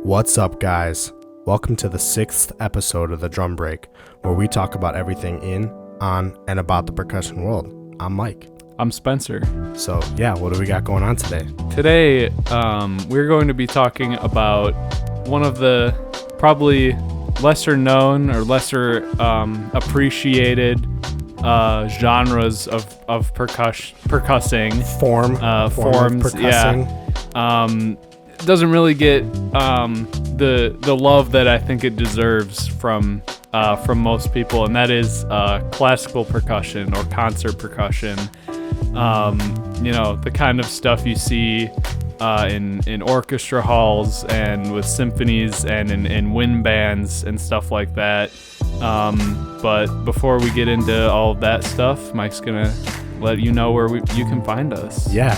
What's up, guys? Welcome to the 6th episode of The Drum Break, where we talk about everything in, on, and about the percussion world. I'm Mike. I'm Spencer. So, yeah, what do we got going on today? Today, we're going to be talking about one of the probably lesser known or lesser appreciated genres of percussing. Forms, percussing. Doesn't really get the love that I think it deserves from most people, and that is classical percussion or concert percussion. The kind of stuff you see in orchestra halls and with symphonies and in wind bands and stuff like that. But before we get into all of that stuff, Mike's gonna let you know where you can find us. Yeah.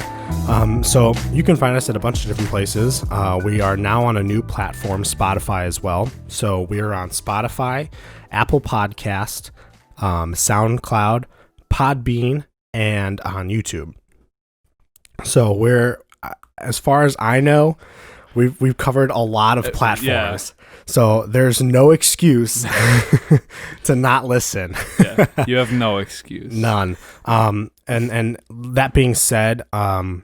So you can find us at a bunch of different places. We are now on a new platform, Spotify as well. So we are on Spotify, Apple Podcast, SoundCloud, Podbean, and on YouTube. So we're, as far as I know, we've covered a lot of platforms. So there's no excuse to not listen. Yeah, you have no excuse. None. And that being said, I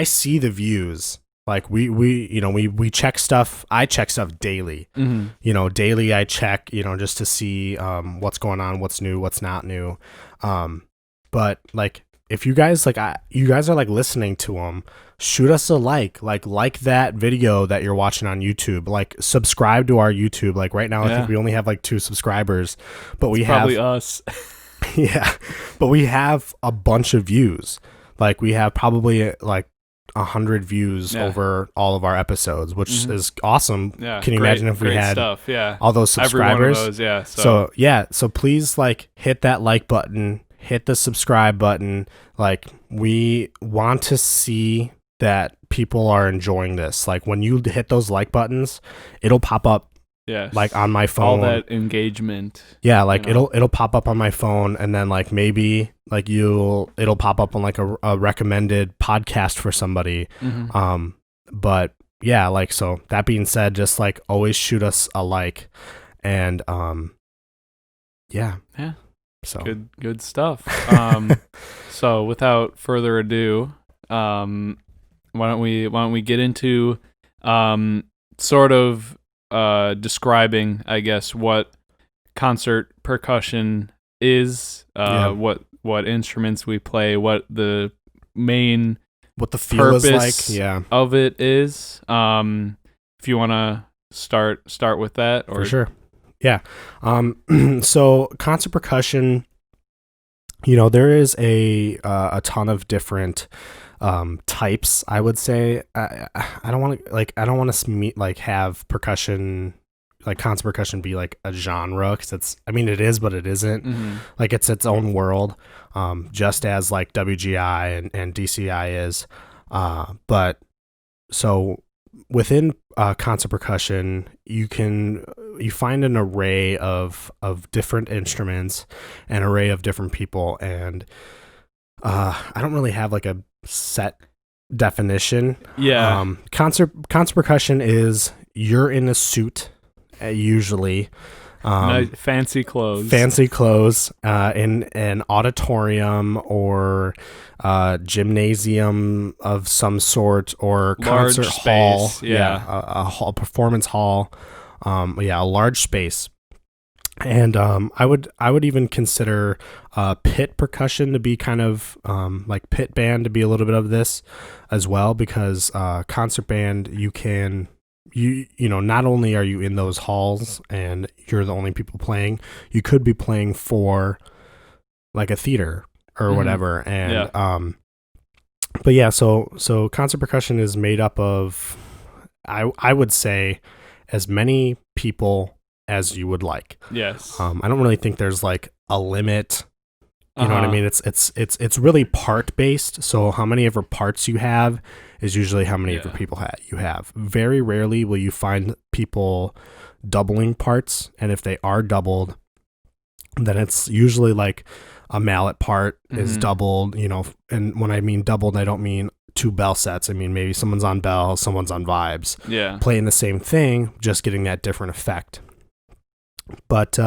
see the views. Like we check stuff. I check stuff daily. Mm-hmm. Daily I check, just to see what's going on, what's new, what's not new. But like, if you guys you guys are like listening to them, shoot us a like that video that you're watching on YouTube. Like, subscribe to our YouTube. Like right now, I think we only have like 2 subscribers, but we have probably us. Yeah, but we have a bunch of views. Like we have probably like 100 views over all of our episodes, which is awesome. Yeah, can you imagine if we had stuff, all those subscribers? Every one of those, So please like hit that like button, hit the subscribe button. Like, we want to see that people are enjoying this. Like, when you hit those like buttons, it'll pop up. Yes. Like on my phone. All that engagement. Yeah, like it'll pop up on my phone, and then like maybe like it'll pop up on like a recommended podcast for somebody. Mm-hmm. But yeah, like, so that being said, just like always shoot us a like, and yeah. So good stuff. So without further ado, why don't we get into sort of describing, I guess, what concert percussion is, what instruments we play, what the feel is like, of it is. If you want to start with that, or for sure. Yeah. So concert percussion, there is a ton of different types, I would say. I don't want to have percussion, like concert percussion, be like a genre, because it is, but it isn't. Mm-hmm. Like, it's its own world, just as like WGI and DCI is. But so within concert percussion, you find an array of different instruments, an array of different people, and I don't really have like a set definition. Concert percussion is, you're in a suit, usually fancy clothes in an auditorium or gymnasium of some sort, or large concert space, hall, a performance hall, a large space. And I would even consider pit percussion to be kind of like pit band to be a little bit of this as well, because concert band, not only are you in those halls and you're the only people playing, you could be playing for like a theater or whatever. And but yeah, so concert percussion is made up of, I would say, as many people as you would like. Yes. I don't really think there's like a limit. You know what I mean? It's really part based. So how many ever parts you have is usually how many ever people you have. Very rarely will you find people doubling parts, and if they are doubled, then it's usually like a mallet part is doubled, and when I mean doubled, I don't mean two bell sets. I mean, maybe someone's on bell, someone's on vibes, Yeah. playing the same thing, just getting that different effect. But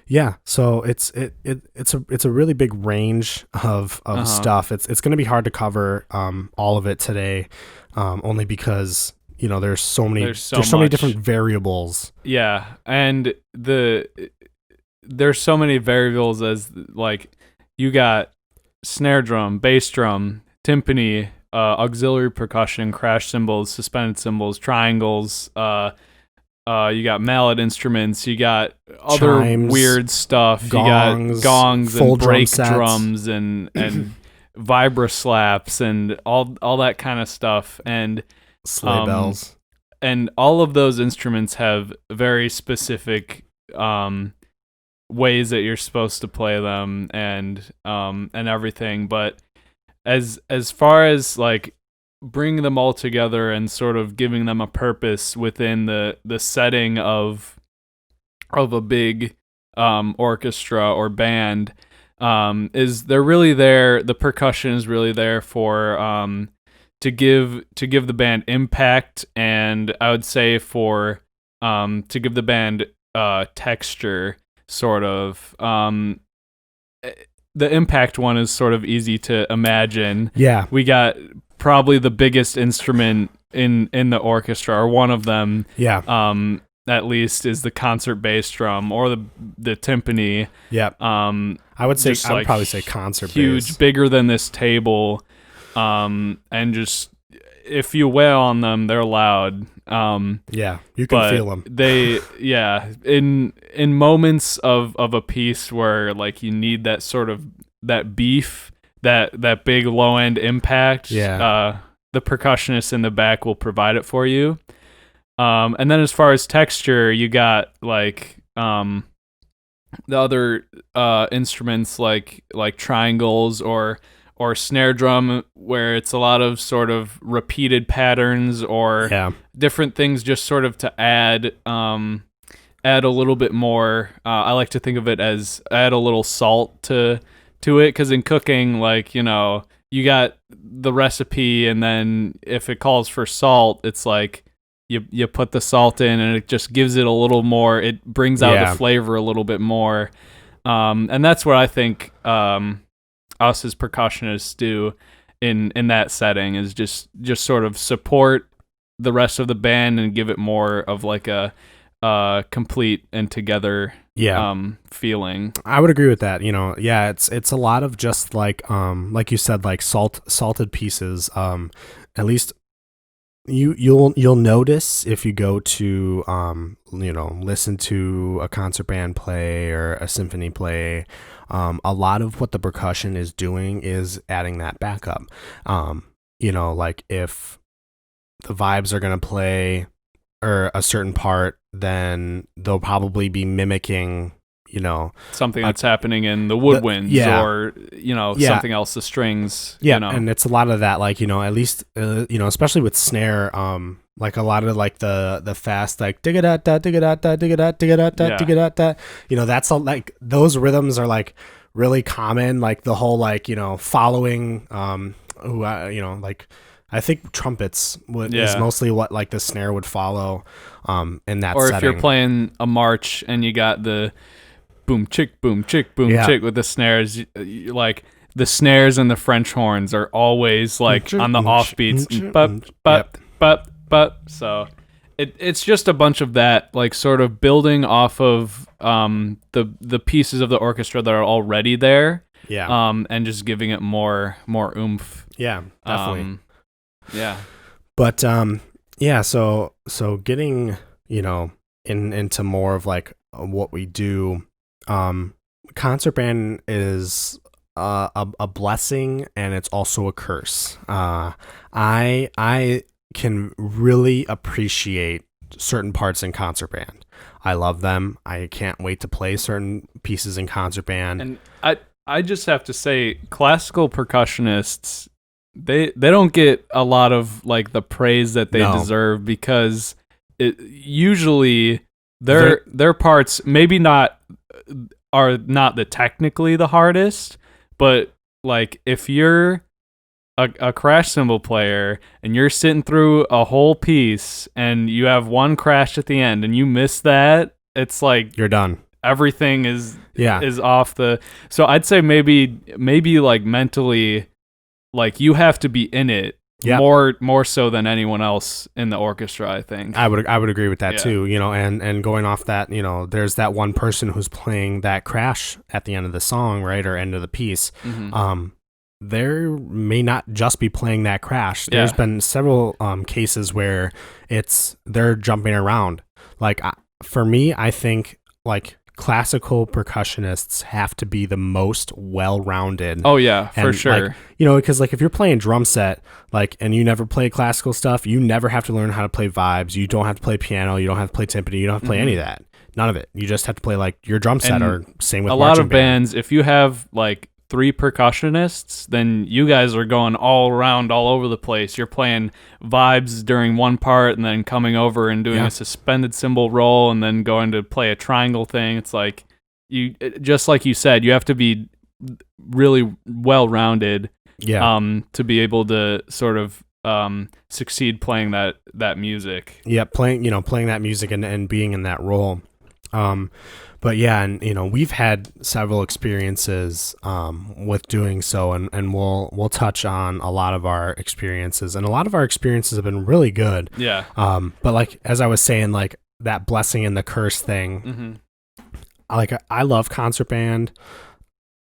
yeah, so it's a really big range of stuff. It's going to be hard to cover all of it today, only because there's so many different variables. Yeah, and there's so many variables, as like you got snare drum, bass drum, timpani, auxiliary percussion, crash cymbals, suspended cymbals, triangles. You got mallet instruments. You got other Chimes, weird stuff. gongs, you got gongs full and break drum sets. drums and vibra slaps and all that kind of stuff. And sleigh bells. And all of those instruments have very specific ways that you're supposed to play them and everything. But as far as like bringing them all together and sort of giving them a purpose within the setting of a big orchestra or band, is they're really there. The percussion is really there for to give the band impact, and I would say for to give the band texture, sort of. The impact one is sort of easy to imagine. Yeah, we got probably the biggest instrument in the orchestra, or one of them. Yeah. At least is the concert bass drum or the timpani. Yeah. I would probably say concert huge, bass. Bigger than this table. And just if you wail on them, they're loud. Yeah, you can feel them. In moments of a piece where like you need that sort of that beef, that big low end impact. Yeah. The percussionist in the back will provide it for you. And then as far as texture, you got like the other instruments like triangles or snare drum, where it's a lot of sort of repeated patterns or different things, just sort of to add a little bit more. I like to think of it as add a little salt to it, because in cooking, like, you got the recipe, and then if it calls for salt, it's like you put the salt in, and it just gives it a little more. It brings out the flavor a little bit more, and that's what I think us as percussionists do in that setting, is just sort of support the rest of the band and give it more of like a complete and together feeling. I would agree with that. It's a lot of just like you said, like salted pieces. At least you'll notice if you go to listen to a concert band play or a symphony play, a lot of what the percussion is doing is adding that backup. Like if the vibes are going to play or a certain part, then they'll probably be mimicking something that's happening in the woodwinds or something else, the strings. And it's a lot of that, like at least especially with snare, like a lot of like the fast, like digga da da digga da da digga da digga da da digga da da, that's all, like those rhythms are like really common, like the whole like following like I think trumpets is mostly what like the snare would follow in that or setting. If you're playing a march and you got the boom chick boom chick with the snares, like the snares and the French horns are always like on the offbeats, so it's just a bunch of that, like sort of building off of the pieces of the orchestra that are already there, and just giving it more oomph. Definitely. But so getting into more of like what we do. Concert band is a blessing, and it's also a curse. I can really appreciate certain parts in concert band. I love them. I can't wait to play certain pieces in concert band. And I just have to say, classical percussionists, they don't get a lot of like the praise that they deserve, because usually their parts maybe are not the technically the hardest, but like if you're a crash cymbal player and you're sitting through a whole piece and you have one crash at the end and you miss that, it's like You're done. everything is off the. So I'd say maybe like mentally, like you have to be in it more so than anyone else in the orchestra, I think. I would agree with that too, and going off that, there's that one person who's playing that crash at the end of the song, right, or end of the piece. There may not just be playing that crash. There's been several cases where they're jumping around. Like for me, I think like classical percussionists have to be the most well-rounded. Oh yeah, for sure. Because like if you're playing drum set, like, and you never play classical stuff, you never have to learn how to play vibes. You don't have to play piano. You don't have to play timpani. You don't have to play any of that. None of it. You just have to play like your drum set, or same with a lot of bands. If you have like 3 percussionists, then you guys are going all around, all over the place. You're playing vibes during one part and then coming over and doing a suspended cymbal roll and then going to play a triangle thing. It's like just like you said, you have to be really well-rounded to be able to sort of succeed playing that music. Yeah, playing that music and being in that role. But yeah, and we've had several experiences with doing so, and we'll touch on a lot of our experiences, and a lot of our experiences have been really good. Yeah. But like as I was saying, like that blessing and the curse thing. I love concert band.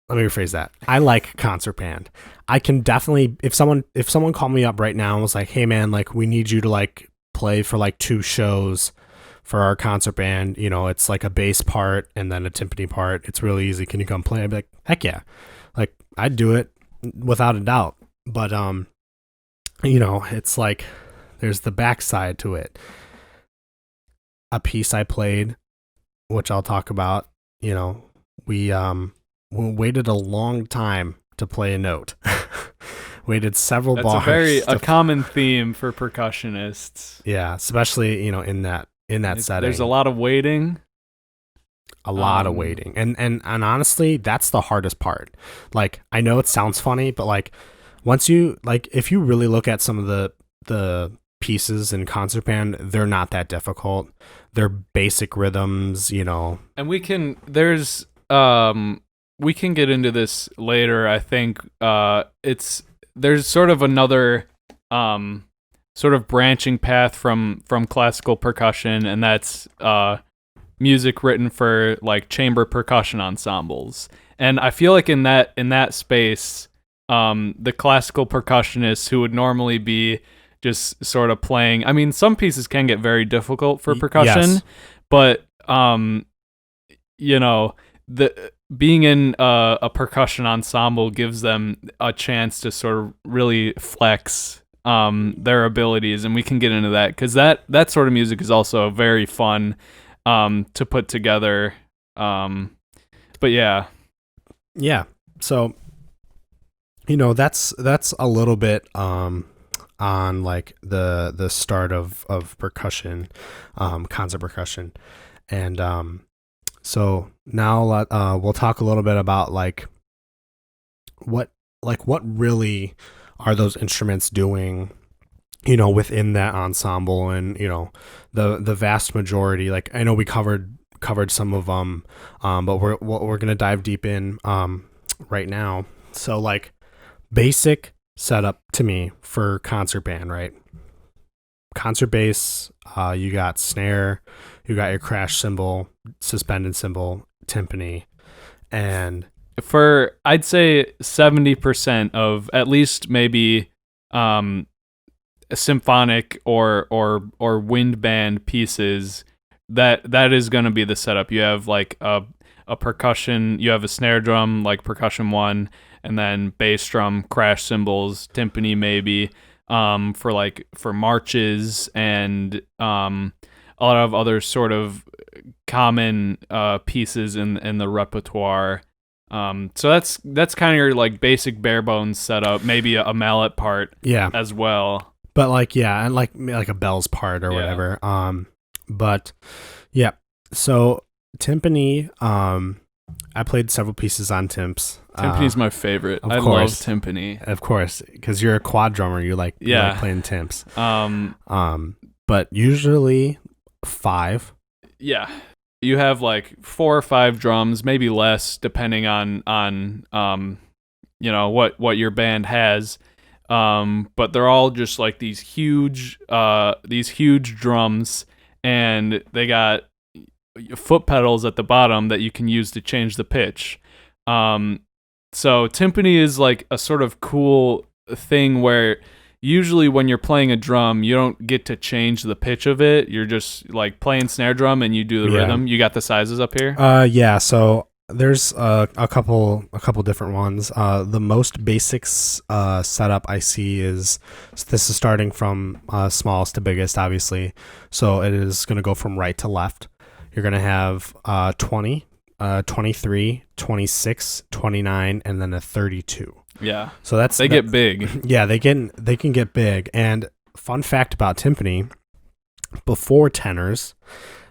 Let me rephrase that. I like concert band. I can definitely, if someone called me up right now and was like, "Hey man, like we need you to like play for like 2 shows for our concert band, it's like a bass part and then a timpani part. It's really easy. Can you come play?" I'd be like, heck yeah. Like I'd do it without a doubt. But, it's like, there's the backside to it. A piece I played, which I'll talk about, we waited a long time to play a note. Waited several bars. That's a common theme for percussionists. Yeah. Especially, in that setting. There's a lot of waiting. A lot of waiting. And honestly, that's the hardest part. Like, I know it sounds funny, but like once you, like, if you really look at some of the pieces in concert band, they're not that difficult. They're basic rhythms, And we can get into this later. I think there's sort of another sort of branching path from classical percussion, and that's music written for like chamber percussion ensembles. And I feel like in that space, the classical percussionists who would normally be just sort of playing, I mean, some pieces can get very difficult for percussion, but the being in a percussion ensemble gives them a chance to sort of really flex their abilities, and we can get into that because that sort of music is also very fun to put together. But yeah. So that's a little bit on like the start of percussion, concert percussion, and so now we'll talk a little bit about what really are those instruments doing, within that ensemble, and the vast majority. Like I know we covered some of them, but we're gonna dive deep in right now. So like basic setup to me for concert band, right? Concert bass, you got snare, you got your crash cymbal, suspended cymbal, timpani, and for I'd say 70% of at least maybe a symphonic or wind band pieces, that is going to be the setup. You have like a percussion, you have a snare drum like percussion 1, and then bass drum, crash cymbals, timpani maybe, for marches, and a lot of other sort of common pieces in the repertoire. So that's kind of your like basic bare bones setup, maybe a mallet part as well. But like and like a bells part or whatever. But yeah. So timpani, I played several pieces on Timps. Timpani's my favorite. Of I love course. timpani. Of course, because you're a quad drummer, you like playing Timps. But usually 5. Yeah. You have like 4 or 5 drums, maybe less, depending on what your band has. But they're all just like these huge drums, and they got foot pedals at the bottom that you can use to change the pitch. So timpani is like a sort of cool thing where usually when you're playing a drum, you don't get to change the pitch of it. You're just like playing snare drum and you do the rhythm. You got the sizes up here? Yeah. So there's a couple different ones. The most basics setup I see is this is starting from smallest to biggest, obviously. So it is going to go from right to left. You're going to have 20, 23, 26, 29, and then a 32. Yeah. So they get big. Yeah, they can get big. And fun fact about timpani, before tenors,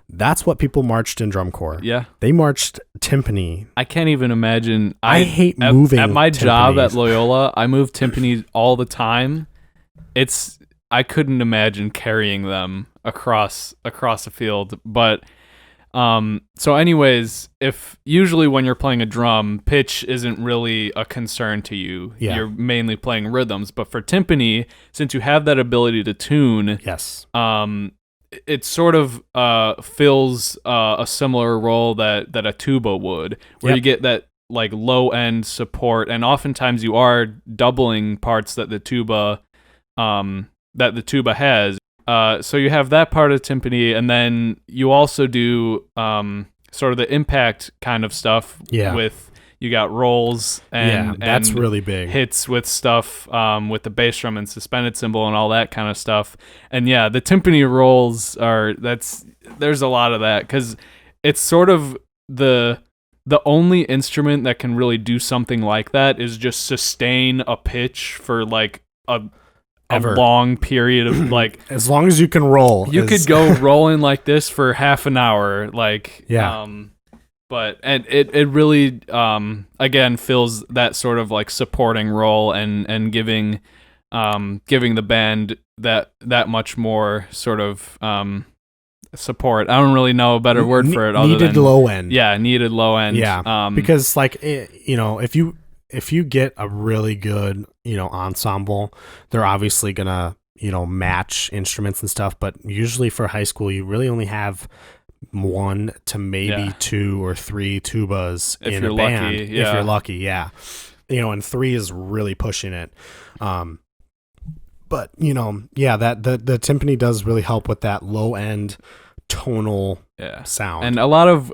that's what people marched in drum corps. Yeah. They marched timpani. I can't even imagine. I hate moving at my job timpanis. at Loyola, I move timpani all the time. I couldn't imagine carrying them across a field, but so anyways, if usually when you're playing a drum, pitch isn't really a concern to you. Yeah. You're mainly playing rhythms, but for timpani, since you have that ability to tune, Yes. it sort of fills a similar role that a tuba would, where you get that like low end support, and oftentimes you are doubling parts that the tuba has. So you have that part of timpani, and then you also do sort of the impact kind of stuff. Yeah. With you got rolls and that's and really big. hits with stuff with the bass drum and suspended cymbal and all that kind of stuff. And yeah, the timpani rolls there's a lot of that because it's sort of the only instrument that can really do something like that is just sustain a pitch for like a long period of like as long as you can roll. You could go rolling like this for half an hour, like but it really again fills that sort of like supporting role and giving the band that much more sort of support. I don't really know a better word for it other than low end. Yeah, needed low end. Yeah, because like if you get a really good, ensemble, they're obviously going to, match instruments and stuff. But usually for high school, you really only have 1 to maybe 2 or 3 tubas in a band. Lucky, If you're lucky, yeah. And 3 is really pushing it. But, that the timpani does really help with that low end tonal sound. And a lot of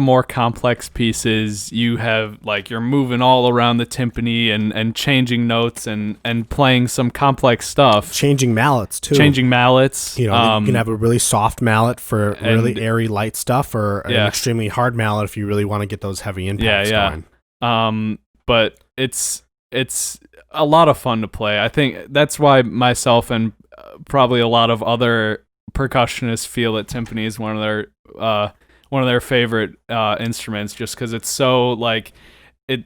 more complex pieces, you have like you're moving all around the timpani and changing notes and playing some complex stuff. Changing mallets too. You can have a really soft mallet for really airy light stuff, or an extremely hard mallet if you really want to get those heavy impacts going. But it's a lot of fun to play. I think that's why myself and probably a lot of other percussionists feel that timpani is one of their favorite instruments, just because it's so like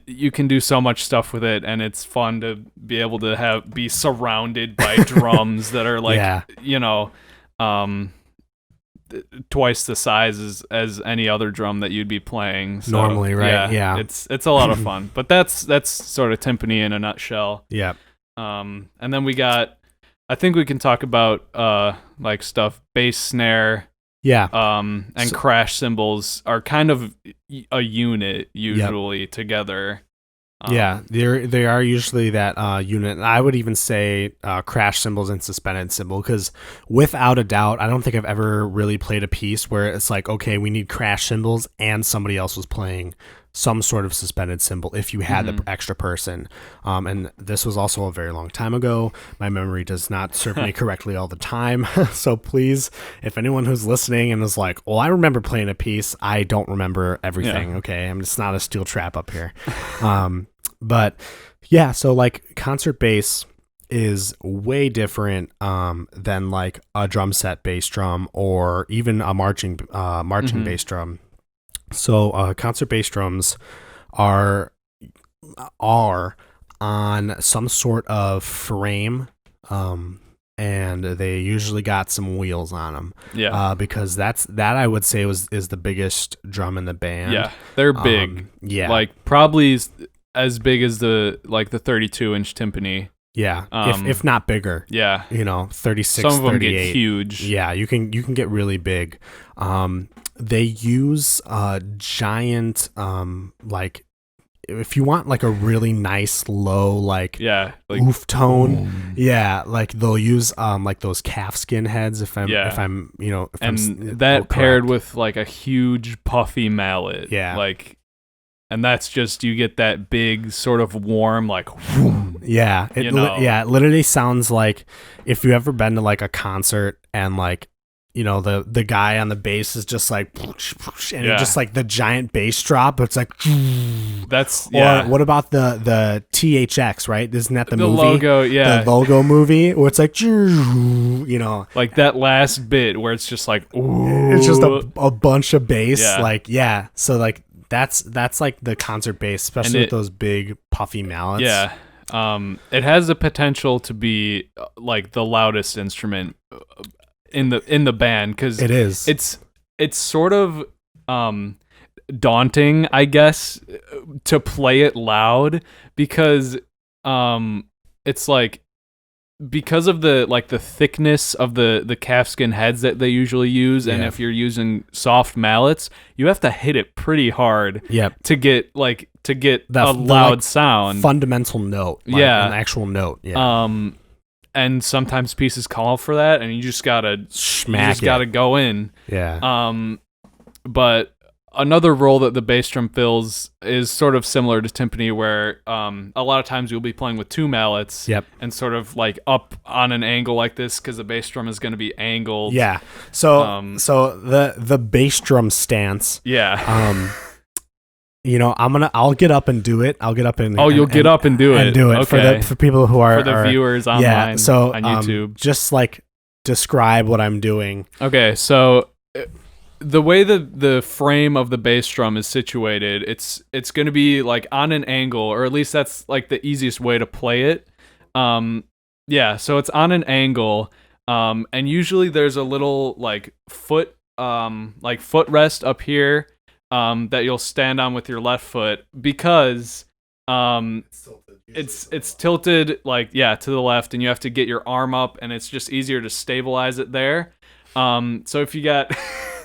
you can do so much stuff with it, and it's fun to be able to be surrounded by drums that are like twice the size as any other drum that you'd be playing normally, right? Yeah. It's a lot of fun. But that's sort of timpani in a nutshell. Yeah. And then we got, I think we can talk about like stuff, bass, snare, and crash cymbals are kind of a unit usually together. They are usually that unit. I would even say crash cymbals and suspended cymbal, because without a doubt, I don't think I've ever really played a piece where it's like, okay, we need crash cymbals and somebody else was playing some sort of suspended cymbal if you had the extra person. And this was also a very long time ago. My memory does not serve me correctly all the time. So please, if anyone who's listening and is like, well, I remember playing a piece, I don't remember everything. Okay, I'm just not a steel trap up here. But yeah, so like concert bass is way different than like a drum set bass drum or even a marching bass drum. So concert bass drums are on some sort of frame, and they usually got some wheels on them. Yeah. Because that I would say is the biggest drum in the band. Yeah, they're big. Yeah. Like probably as big as the 32-inch timpani. Yeah. If not bigger. Yeah. 36, some of them 38. get huge. Yeah, you can get really big. They use giant like, if you want like a really nice low like oof tone, like they'll use like those calfskin heads if I'm paired with like a huge puffy mallet. Yeah. Like, and that's just, you get that big sort of warm like whoom, yeah. It literally sounds like if you ever been to like a concert and like, the guy on the bass is just like, and it just like the giant bass drop. It's like, that's, Or what about the THX, right? Isn't that the movie? Logo, yeah. The logo movie where it's like, like that last bit where it's just like, ooh. It's just a bunch of bass. Yeah. Like, yeah. So like, that's like the concert bass, especially with those big puffy mallets. Yeah. It has the potential to be like the loudest instrument in the band, because it is. It's sort of daunting, I guess, to play it loud, because it's like, because of the thickness of the calfskin heads that they usually use, and if you're using soft mallets, you have to hit it pretty hard to get a loud sound, fundamental note, an actual note. And sometimes pieces call for that, and you just gotta gotta go in. But another role that the bass drum fills is sort of similar to timpani, where a lot of times you'll be playing with two mallets and sort of like up on an angle like this, because the bass drum is going to be angled. So the bass drum stance. I'll get up and do it. I'll get up and you'll get up and do it. Okay. For people who are for the viewers online. So on YouTube, just like describe what I'm doing. Okay, so the way the frame of the bass drum is situated, it's going to be like on an angle, or at least that's like the easiest way to play it. So it's on an angle, and usually there's a little like footrest up here that you'll stand on with your left foot, because it's tilted like to the left, and you have to get your arm up, and it's just easier to stabilize it there. So if you got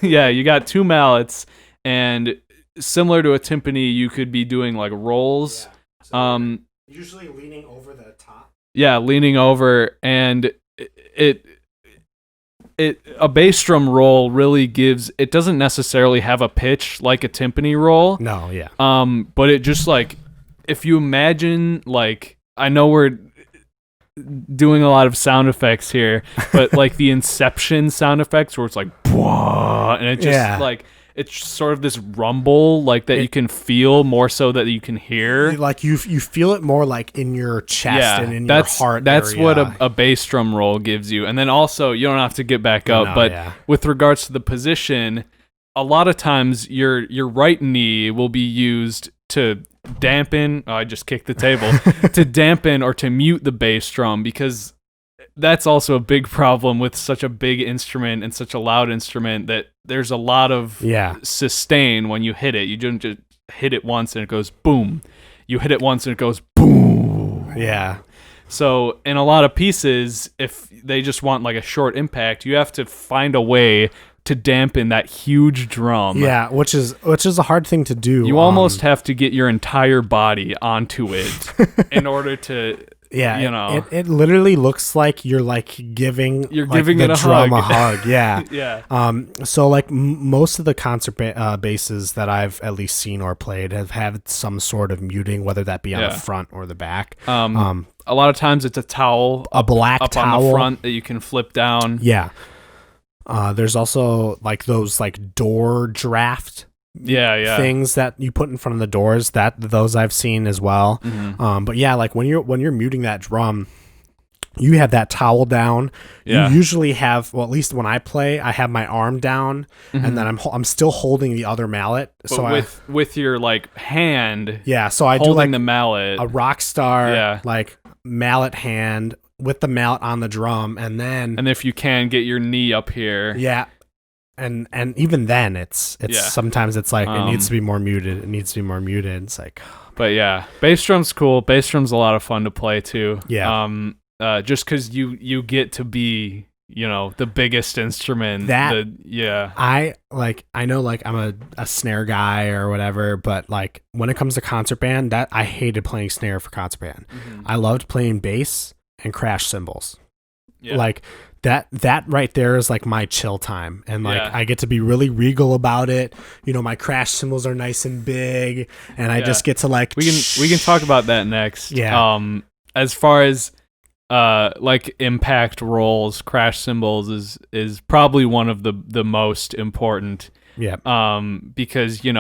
you got two mallets, and similar to a timpani, you could be doing like rolls. Usually leaning over the top. Leaning over, and a bass drum roll really it doesn't necessarily have a pitch like a timpani roll. No, yeah. But it just like, if you imagine, like, I know we're doing a lot of sound effects here, but like the Inception sound effects where it's like, and it just like, it's sort of this rumble like that you can feel more so that you can hear. Like you feel it more like in your chest and in your heart. That's area. what a bass drum roll gives you. And then also, you don't have to get back up, with regards to the position, a lot of times your right knee will be used to dampen. I just kicked the table. To dampen or to mute the bass drum, because that's also a big problem with such a big instrument and such a loud instrument, that there's a lot of sustain when you hit it. You don't just hit it once and it goes boom. You hit it once and it goes boom. Yeah. So in a lot of pieces, if they just want like a short impact, you have to find a way to dampen that huge drum. Yeah, which is a hard thing to do. You almost have to get your entire body onto it in order to. Yeah, it literally looks like you're giving it a drum hug. a hug. Yeah. Yeah. So like most of the concert basses that I've at least seen or played have had some sort of muting, whether that be on the front or the back. A lot of times it's a towel, a black up towel on the front that you can flip down. Yeah. There's also like those like door draft things that you put in front of the doors, those I've seen as well. Mm-hmm. But yeah, like when you're muting that drum, you have that towel down. Yeah. You usually have, well, at least when I play, I have my arm down, and then I'm still holding the other mallet. But So with your like hand, so I do holding like the mallet, a rock star, Yeah. like mallet hand with the mallet on the drum, and then and if you can get your knee up here, yeah, and even then it's Yeah. sometimes it's like it needs to be more muted. It needs to be more muted. It's like, But yeah, bass drum's cool. Bass drum's a lot of fun to play too. Yeah. Just because you get to be, the biggest instrument. Yeah. I know like I'm a snare guy or whatever, but like when it comes to concert band, that I hated playing snare for concert band. I loved playing bass and crash cymbals. Yeah. Like that right there is like my chill time, and like Yeah. I get to be really regal about it. My crash cymbals are nice and big, and I just get to like we can talk about that next. Yeah. As far as like impact rolls, crash cymbals is probably one of the most important. Yeah. Because you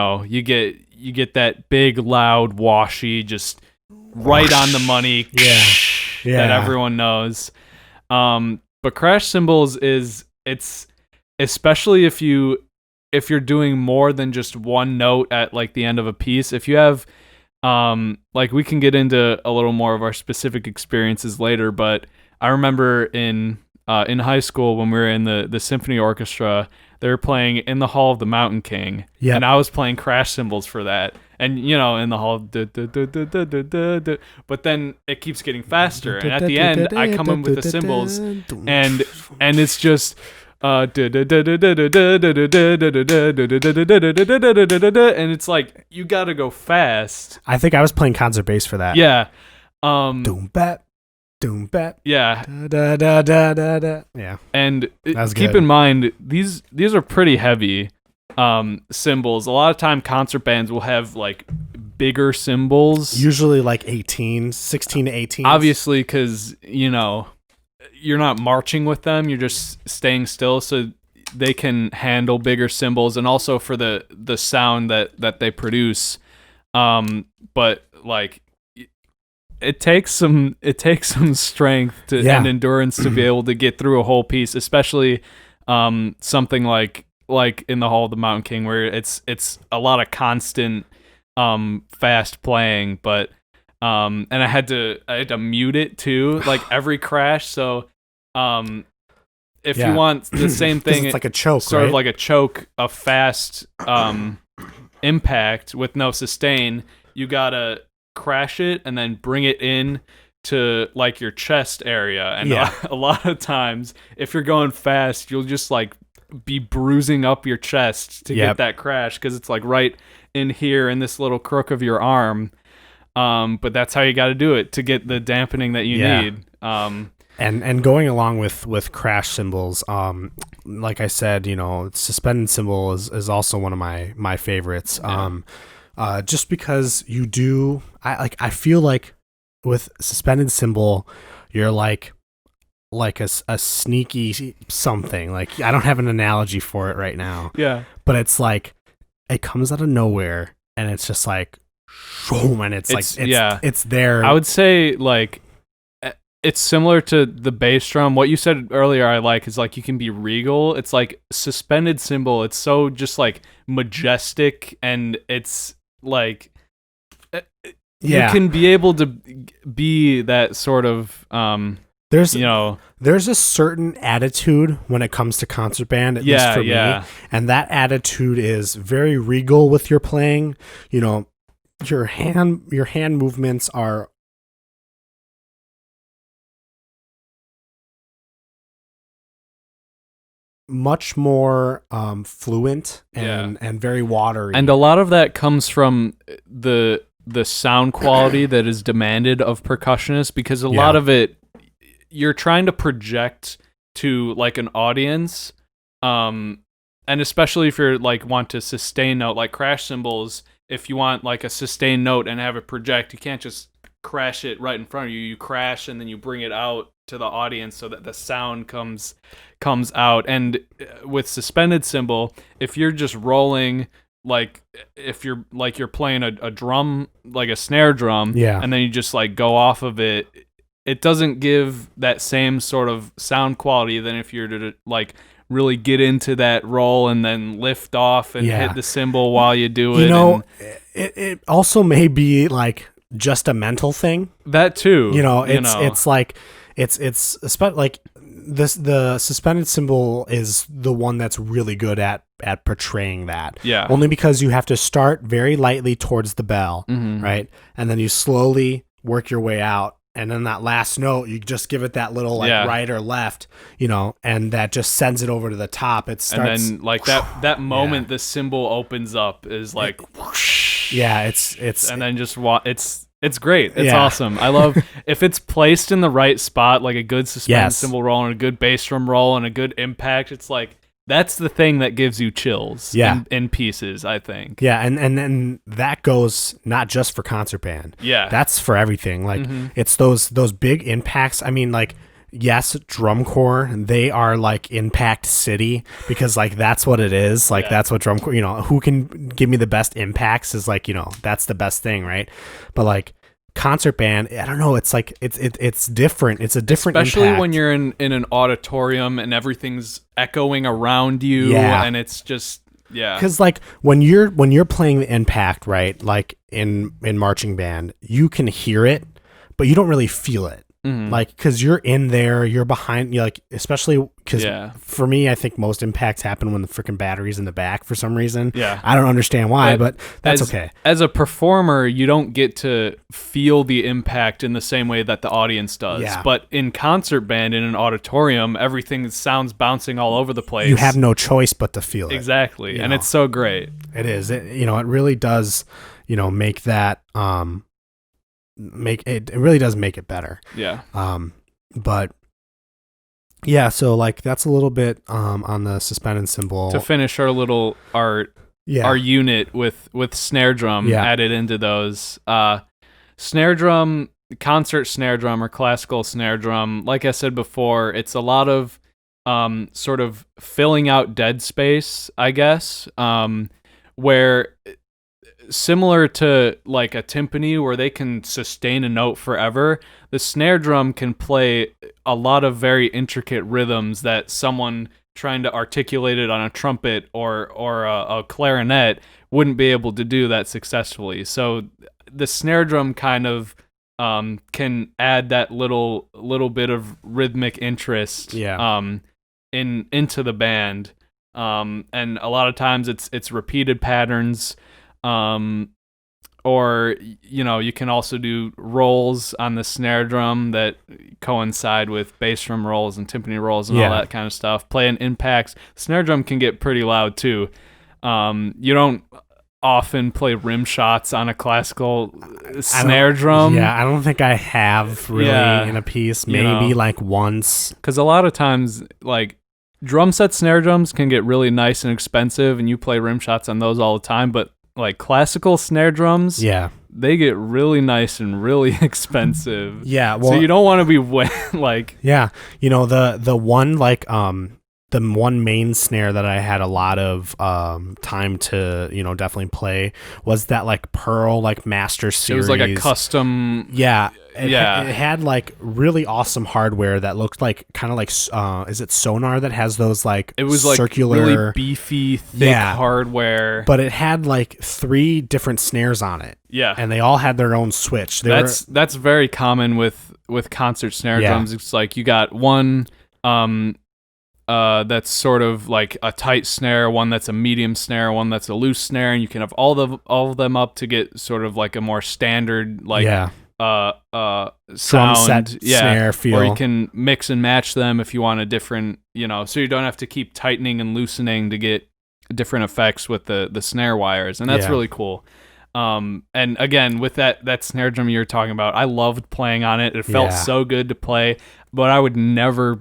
get that big loud washy just right on the money. Yeah. That everyone knows. But crash cymbals it's especially if you're doing more than just one note at like the end of a piece. If you have like we can get into a little more of our specific experiences later, but I remember in high school when we were in the symphony orchestra, they were playing In the Hall of the Mountain King, and I was playing crash cymbals for that. And in the hall, but then it keeps getting faster, and at the end, I come in with the cymbals, and it's just and it's like you gotta go fast. I think I was playing concert bass for that. Yeah. Doom bat, doom bat. Yeah. Da da da da da. Yeah. And That's keep good. in mind these are pretty heavy cymbals. A lot of time concert bands will have like bigger cymbals. Usually like 16 to 18. Obviously, because you're not marching with them, you're just staying still, so they can handle bigger cymbals, and also for the sound that they produce. But like it takes some strength and endurance to be able to get through a whole piece, especially something like in the Hall of the Mountain King, where it's a lot of constant fast playing, but and I had to mute it too, like every crash. So if you want the same thing, it's like a choke, sort right? of like a choke, a fast impact with no sustain, you gotta crash it and then bring it in to like your chest area. And a lot of times, if you're going fast, you'll just like be bruising up your chest to get that crash, because it's like right in here in this little crook of your arm. But that's how you got to do it to get the dampening that you need. And going along with crash cymbals, like I said, suspended cymbal is also one of my favorites. Just because I feel like with suspended cymbal, you're like a sneaky something. Like, I don't have an analogy for it right now. Yeah. But it's like it comes out of nowhere, and it's just like, and it's there. I would say like it's similar to the bass drum. What you said earlier, I like, is like you can be regal. It's like suspended cymbal. It's so just like majestic, and it's like you can be able to be that sort of there's a certain attitude when it comes to concert band, at least for me, and that attitude is very regal with your playing. Your hand movements are much more fluent and very watery. And a lot of that comes from the sound quality that is demanded of percussionists, because a lot of it you're trying to project to like an audience, and especially if you're like want to sustain note, like crash cymbals. If you want like a sustained note and have it project, you can't just crash it right in front of you. You crash and then you bring it out to the audience so that the sound comes out. And with suspended cymbal, if you're just rolling, like if you're playing a drum, like a snare drum, and then you just like go off of it, it doesn't give that same sort of sound quality than if you're to like really get into that roll and then lift off and hit the cymbal while you do it. You know, it also may be like just a mental thing. That too. It's like it's like this, the suspended cymbal is the one that's really good at portraying that. Yeah. Only because you have to start very lightly towards the bell, right? And then you slowly work your way out. And then that last note, you just give it that little like right or left, and that just sends it over to the top. It starts, and then like that moment the cymbal opens up is like whoosh. Yeah, it's and then just it's great. It's awesome. I love if it's placed in the right spot, like a good suspended cymbal roll and a good bass drum roll and a good impact. It's like that's the thing that gives you chills in pieces, I think. Yeah, and that goes not just for concert band. Yeah. That's for everything. Like it's those big impacts. I mean, like, yes, drum corps, they are like Impact City because like that's what it is. Like that's what drum corps, who can give me the best impacts is like, that's the best thing, right? But like concert band, I don't know, it's like it's different. It's a different especially impact. when you're in an auditorium and everything's echoing around you and it's just because like when you're playing the impact, right, like in marching band, you can hear it but you don't really feel it. Like, because you're in there, you're behind, like, especially because for me, I think most impacts happen when the freaking battery's in the back for some reason. Yeah. I don't understand why, but that's okay. As a performer, you don't get to feel the impact in the same way that the audience does. Yeah. But in concert band, in an auditorium, everything sounds bouncing all over the place. You have no choice but to feel it. Exactly. And it's so great. It is. It really does, make that, it really does make it better. Yeah. But yeah, so like that's a little bit on the suspended cymbal. To finish our little our unit with snare drum added into those. Snare drum, concert snare drum or classical snare drum, like I said before, it's a lot of sort of filling out dead space, I guess. Where similar to like a timpani where they can sustain a note forever, the snare drum can play a lot of very intricate rhythms that someone trying to articulate it on a trumpet or a clarinet wouldn't be able to do that successfully. So the snare drum kind of can add that little bit of rhythmic interest into the band. And a lot of times it's repeated patterns. Or you can also do rolls on the snare drum that coincide with bass drum rolls and timpani rolls and all that kind of stuff. Playing impacts, snare drum can get pretty loud too. You don't often play rim shots on a classical snare drum. Yeah, I don't think I have really in a piece. Maybe like once. Because a lot of times, like drum set snare drums can get really nice and expensive, and you play rim shots on those all the time, but like classical snare drums, they get really nice and really expensive. Yeah, well, so you don't want to be like the one like the one main snare that I had a lot of time to definitely play was that like Pearl like Master Series. It was like a custom. It had like really awesome hardware that looked like kind of like is it Sonar that has those like it was circular, like really beefy thick hardware, but it had like 3 different snares on it. Yeah, and they all had their own switch. That's very common with concert snare drums. It's like you got one that's sort of like a tight snare, one that's a medium snare, one that's a loose snare, and you can have all of them up to get sort of like a more standard like drum sound set snare feel. Or you can mix and match them if you want a different, so you don't have to keep tightening and loosening to get different effects with the snare wires, and that's really cool. And again, with that snare drum you were talking about, I loved playing on it. It felt so good to play, but I would never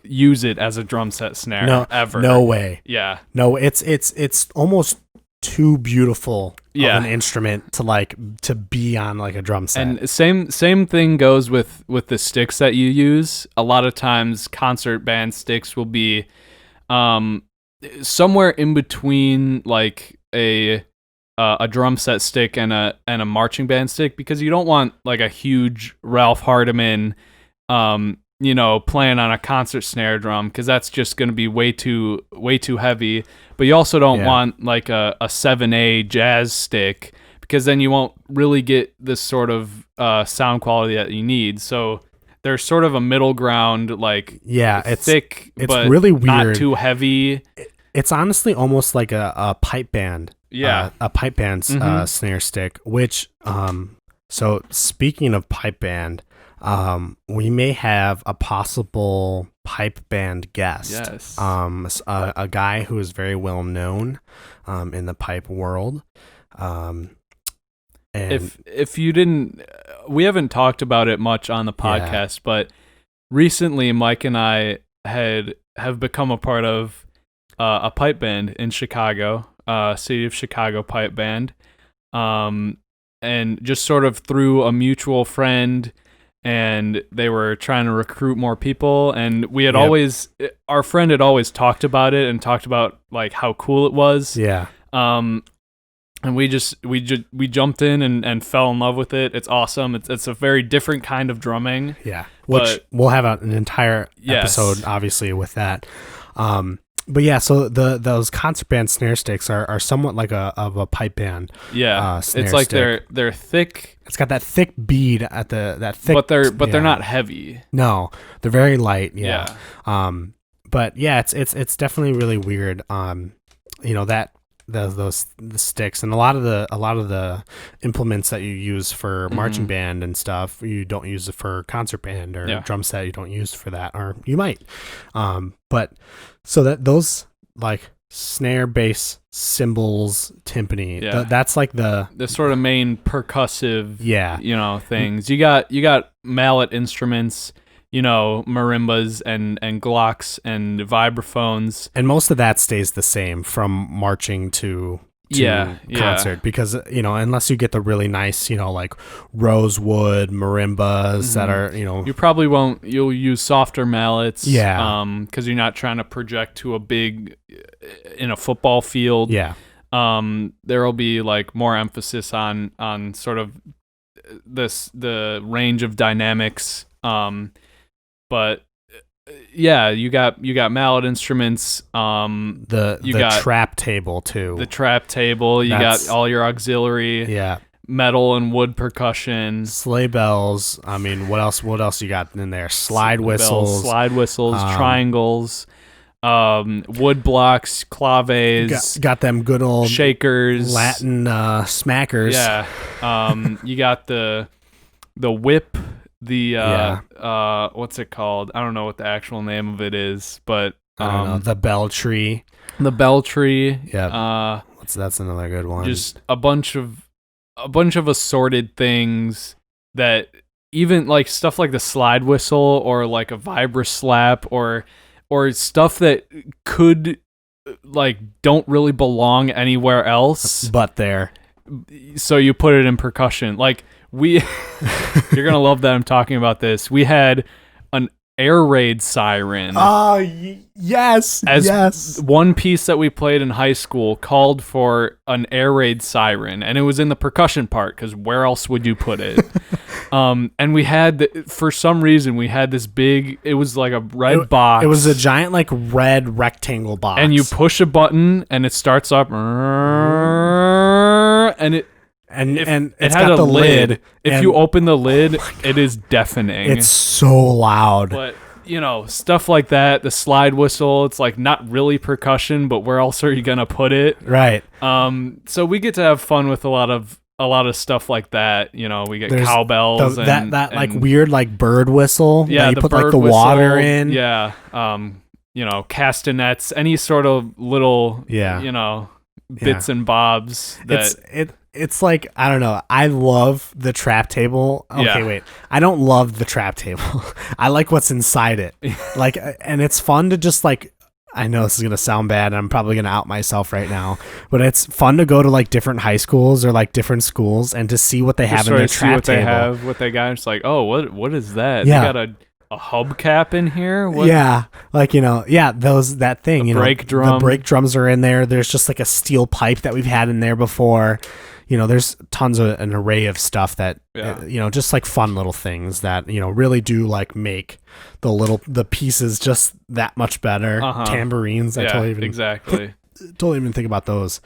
use it as a drum set snare ever. No way. Yeah. No, it's almost too beautiful of an instrument to be on like a drum set. And same thing goes with the sticks that you use. A lot of times concert band sticks will be somewhere in between like a a drum set stick and a marching band stick, because you don't want like a huge Ralph Hardiman, playing on a concert snare drum, because that's just going to be way too heavy. But you also don't want like a 7A jazz stick, because then you won't really get this sort of sound quality that you need. So there's sort of a middle ground, like it's thick, it's but really weird, not too heavy. It's honestly almost like a pipe band. A pipe band snare stick, which so speaking of pipe band, we may have a possible pipe band guest. Yes. A guy who is very well known in the pipe world. And if you didn't, we haven't talked about it much on the podcast, but recently Mike and I have become a part of a pipe band in Chicago, City of Chicago pipe band, and just sort of through a mutual friend, and they were trying to recruit more people, and we had our friend had always talked about it and talked about like how cool it was. And we jumped in and fell in love with it. It's awesome. It's a very different kind of drumming. Yeah, which we'll have an entire episode, obviously, with that. But yeah, so those concert band snare sticks are somewhat like a pipe band. Yeah, snare it's like stick. they're thick. It's got that thick bead at that thick. But they're not heavy. No, they're very light. Yeah. But yeah, it's definitely really weird. That. The sticks and a lot of the implements that you use for marching band and stuff, you don't use it for concert band or drum set. You don't use for that, or you might. But so that those like snare, bass, cymbals, timpani, that's like the sort of main percussive things. You got mallet instruments, marimbas and glocks and vibraphones. And most of that stays the same from marching to concert, because, unless you get the really nice, like rosewood marimbas that are, You probably won't, you'll use softer mallets. Yeah. Because you're not trying to project to a big, in a football field. Yeah. There will be like more emphasis on sort of the range of dynamics. But you got mallet instruments. You got trap table too. The trap table. You got all your auxiliary. Yeah. Metal and wood percussion. Sleigh bells. I mean, what else you got in there? Slide whistles. Triangles. Wood blocks, claves. Got them good old shakers. Latin smackers. Yeah. You got the whip. What's it called? I don't know what the actual name of it is, but I don't know. The bell tree. The bell tree. Yeah. That's another good one. Just a bunch of assorted things that even like stuff like the slide whistle or like a vibra slap or stuff that could like don't really belong anywhere else but there. So you put it in percussion. Like you're going to love that I'm talking about this. We had an air raid siren. Oh, yes. Yes. One piece that we played in high school called for an air raid siren, and it was in the percussion part, because where else would you put it? And we had, for some reason, we had this big, it was like a red box. It was a giant, like, red rectangle box. And you push a button, and it starts up, and it had a lid. If you open the lid, it is deafening. It's so loud. But stuff like that. The slide whistle. It's like not really percussion, but where else are you gonna put it? Right. So we get to have fun with a lot of stuff like that. We get cowbells and that like weird like bird whistle. Yeah, that you the put bird like the whistle, water in. Yeah. Castanets. Any sort of little. Bits and bobs. It's like, I don't know. I love the trap table. Okay, wait. I don't love the trap table. I like what's inside it. Like, and it's fun to just like, I know this is going to sound bad, and I'm probably going to out myself right now, but it's fun to go to like different high schools or like different schools and to see what they have in their trap table. What they got. It's like, oh, what is that? Yeah. They got a hubcap in here? What? Yeah, like that thing, brake drum. The brake drums are in there. There's just like a steel pipe that we've had in there before. There's tons of an array of stuff that just like fun little things that really do like make the pieces just that much better. Tambourines, I totally even think about those.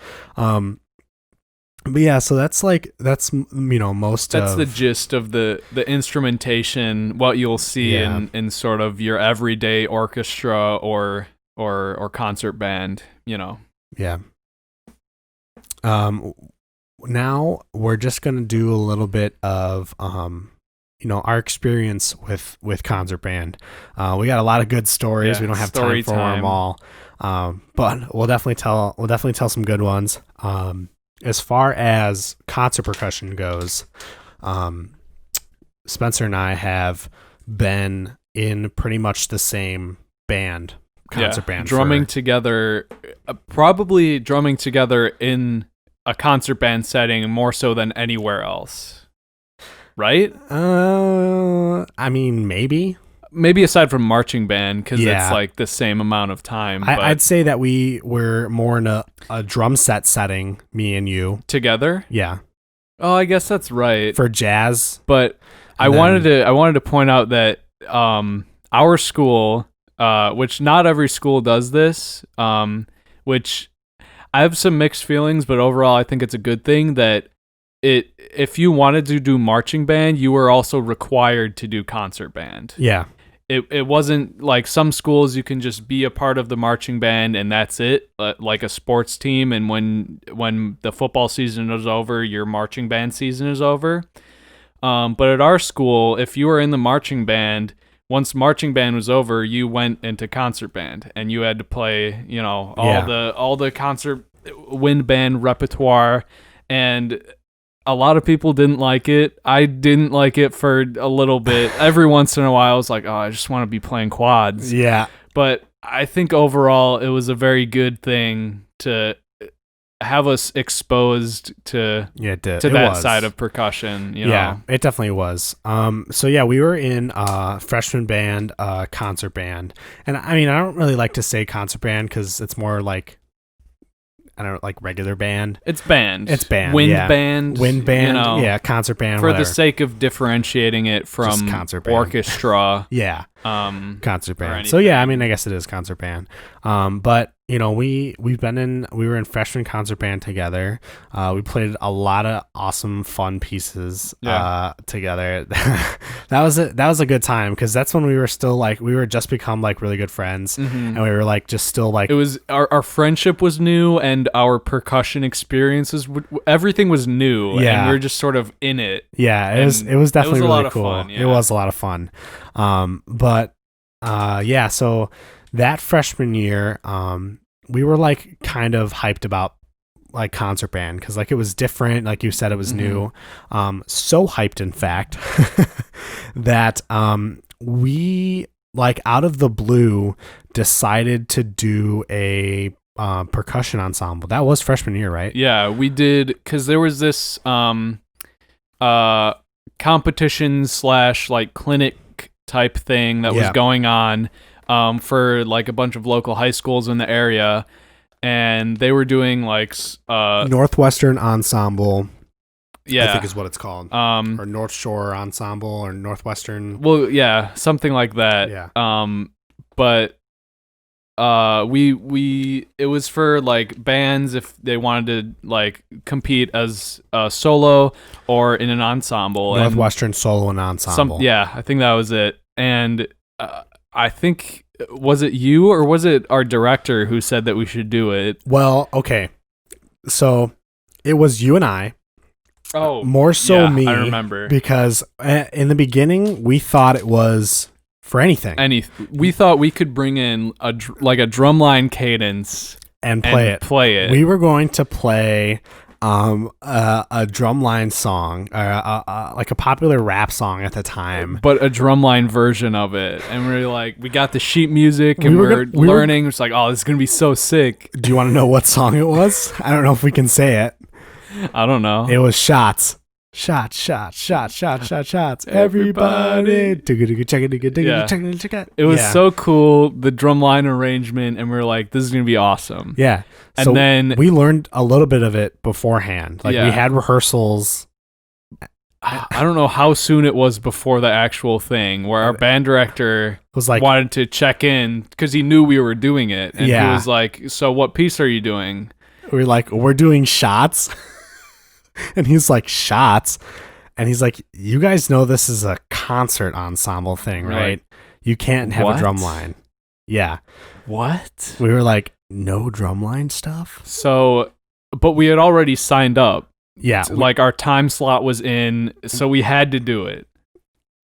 But yeah, so that's most that's of the gist of the instrumentation, what you'll see in sort of your everyday orchestra or concert band, Yeah. Now we're just going to do a little bit of our experience with concert band. We got a lot of good stories. We don't have time for them all. But we'll definitely tell some good ones. As far as concert percussion goes, Spencer and I have been in pretty much the same concert band. Drumming together in a concert band setting more so than anywhere else. Right? I mean, maybe aside from marching band, because it's like the same amount of time. I'd say that we were more in a drum set setting, me and you. Together? Yeah. Oh, I guess that's right. For jazz. But I wanted to point out that our school, which not every school does this, which I have some mixed feelings, but overall I think it's a good thing that if you wanted to do marching band, you were also required to do concert band. Yeah. It wasn't like some schools you can just be a part of the marching band and that's it, like a sports team, and when the football season is over, your marching band season is over. But at our school, if you were in the marching band, once marching band was over, you went into concert band and you had to play, all the concert wind band repertoire, and a lot of people didn't like it. I didn't like it for a little bit. Every once in a while, I was like, oh, I just want to be playing quads. Yeah. But I think overall, it was a very good thing to have us exposed to that side of percussion. Yeah, it definitely was. So yeah, we were in freshman band, concert band. And I mean, I don't really like to say concert band because it's more like, I don't know, like regular band. It's band. Wind band. Concert band. For whatever. the sake of differentiating it from orchestra. Yeah. Concert band. So yeah, I mean, I guess it is concert band. But we were in freshman concert band together. We played a lot of awesome, fun pieces together. That was a good time because that's when we were still like, we were just become like really good friends, and we were like just still like, it was our friendship was new and our percussion experiences, everything was new, and we were just sort of in it. Yeah, it was definitely really lot of cool. Fun, It was a lot of fun. So that freshman year, we were like kind of hyped about like concert band because like it was different, like you said, it was new. So hyped, in fact, that we like out of the blue decided to do a percussion ensemble. That was freshman year, right? Yeah, we did, because there was this competition / like clinic type thing that was going on for like a bunch of local high schools in the area, and they were doing like Northwestern Ensemble. Yeah, I think is what it's called. Or North Shore Ensemble or Northwestern. Well, yeah, something like that. Yeah. But we it was for like bands if they wanted to like compete as a solo or in an ensemble. Northwestern solo and ensemble. I think that was it. And I think, was it you or was it our director who said that we should do it? Well, okay. So it was you and I. Oh, more so me. I remember. Because in the beginning, we thought it was for anything. We thought we could bring in a drumline cadence and play it. We were going to play a drumline song, like a popular rap song at the time, but a drumline version of it. And we got the sheet music, and we were learning. It's like, oh, this is gonna be so sick. Do you want to know what song it was? I don't know if we can say it. I don't know. It was Shots. Shots, shots, shots, shots, shots, shots. Everybody. Yeah. It It was so cool, the drumline arrangement, and we were like, this is going to be awesome. Yeah. And So then we learned a little bit of it beforehand. Like Yeah. we had rehearsals. I don't know how soon it was before the actual thing, where our band director Was like, wanted to check in because he knew we were doing it. And he Yeah. was like, so what piece are you doing? we're like, we're doing shots. And he's like, shots. And he's like, you guys know this is a concert ensemble thing, right? Right. You can't have What? a drum line. Yeah. What? We were like, no drumline stuff? So, but we had already signed up. Yeah. Like our time slot was in, so we had to do it.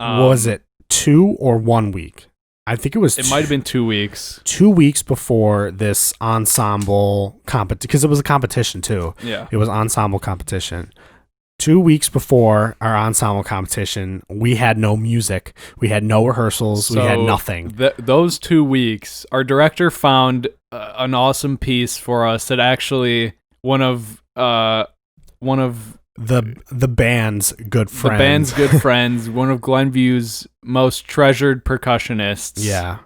Was it 2 or 1 week? I think it was It might have been 2 weeks. 2 weeks before this ensemble competition, because it was a competition too. Yeah. It was ensemble competition. 2 weeks before our ensemble competition, we had no music. We had no rehearsals. We had So nothing. Those 2 weeks, our director found an awesome piece for us that actually one of The band's good the friends. band's good friends, one of Glenview's most treasured percussionists. Yeah.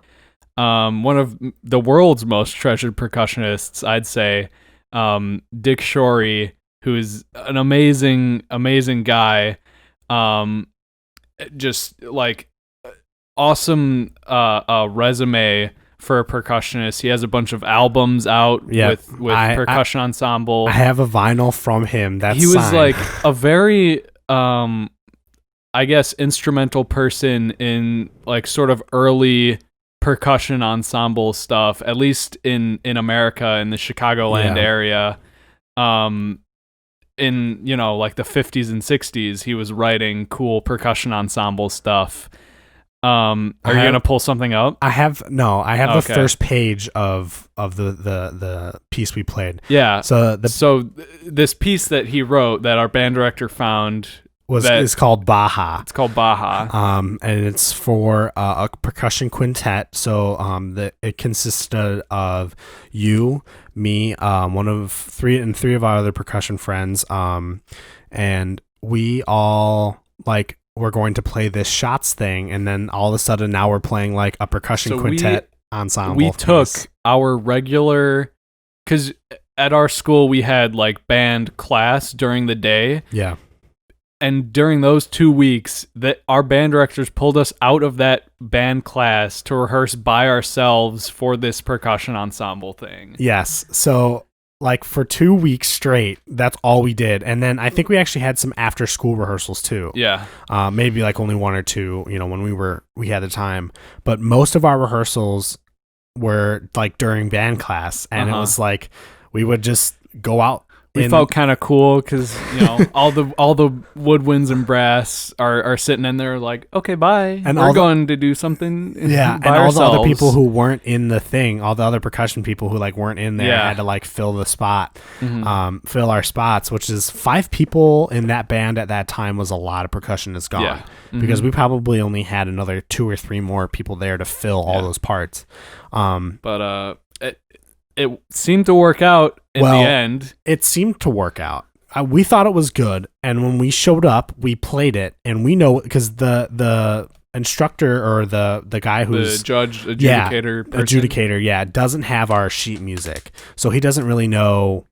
One of the world's most treasured percussionists, I'd say, Dick Shorey, who is an amazing guy. Just like awesome resume for a percussionist. He has a bunch of albums out with percussion ensemble. I have a vinyl from him. That's He was signed. like a very I guess instrumental person in like sort of early percussion ensemble stuff, at least in America, in the Chicagoland area. In like the 50s and 60s, he was writing cool percussion ensemble stuff. Are you gonna pull something up? I have the Okay. first page of the piece we played. Yeah. So This piece that he wrote that our band director found is called Baja. It's called Baja. And it's for a percussion quintet. So it consisted of you, me, one of three of our other percussion friends, and we all like we're going to play this shots thing, and then all of a sudden now we're playing like a percussion quintet ensemble. We took piece. our regular, because at our school we had like band class during the day. Yeah. And during those 2 weeks, that our band directors pulled us out of that band class to rehearse by ourselves for this percussion ensemble thing. Yes. So like for 2 weeks straight, that's all we did. And then I think we actually had some after school rehearsals too. Yeah. Maybe like only 1 or 2, when we had the time. But most of our rehearsals were like during band class. And it was like, we would just go out. We felt kind of cool because all the woodwinds and brass are sitting in there like, okay, bye, and we're going to do something. Yeah, by and ourselves. all the other people who weren't in the thing, all the other percussion people who like weren't in there had to like fill the spot, fill our spots, which is 5 people in that band at that time was a lot of percussionists gone because we probably only had another 2 or 3 more people there to fill all those parts. But it seemed to work out in the end. It seemed to work out. We thought it was good, and when we showed up, we played it, and we know because the instructor or the guy who's the judge, adjudicator, person. Doesn't have our sheet music, so he doesn't really know.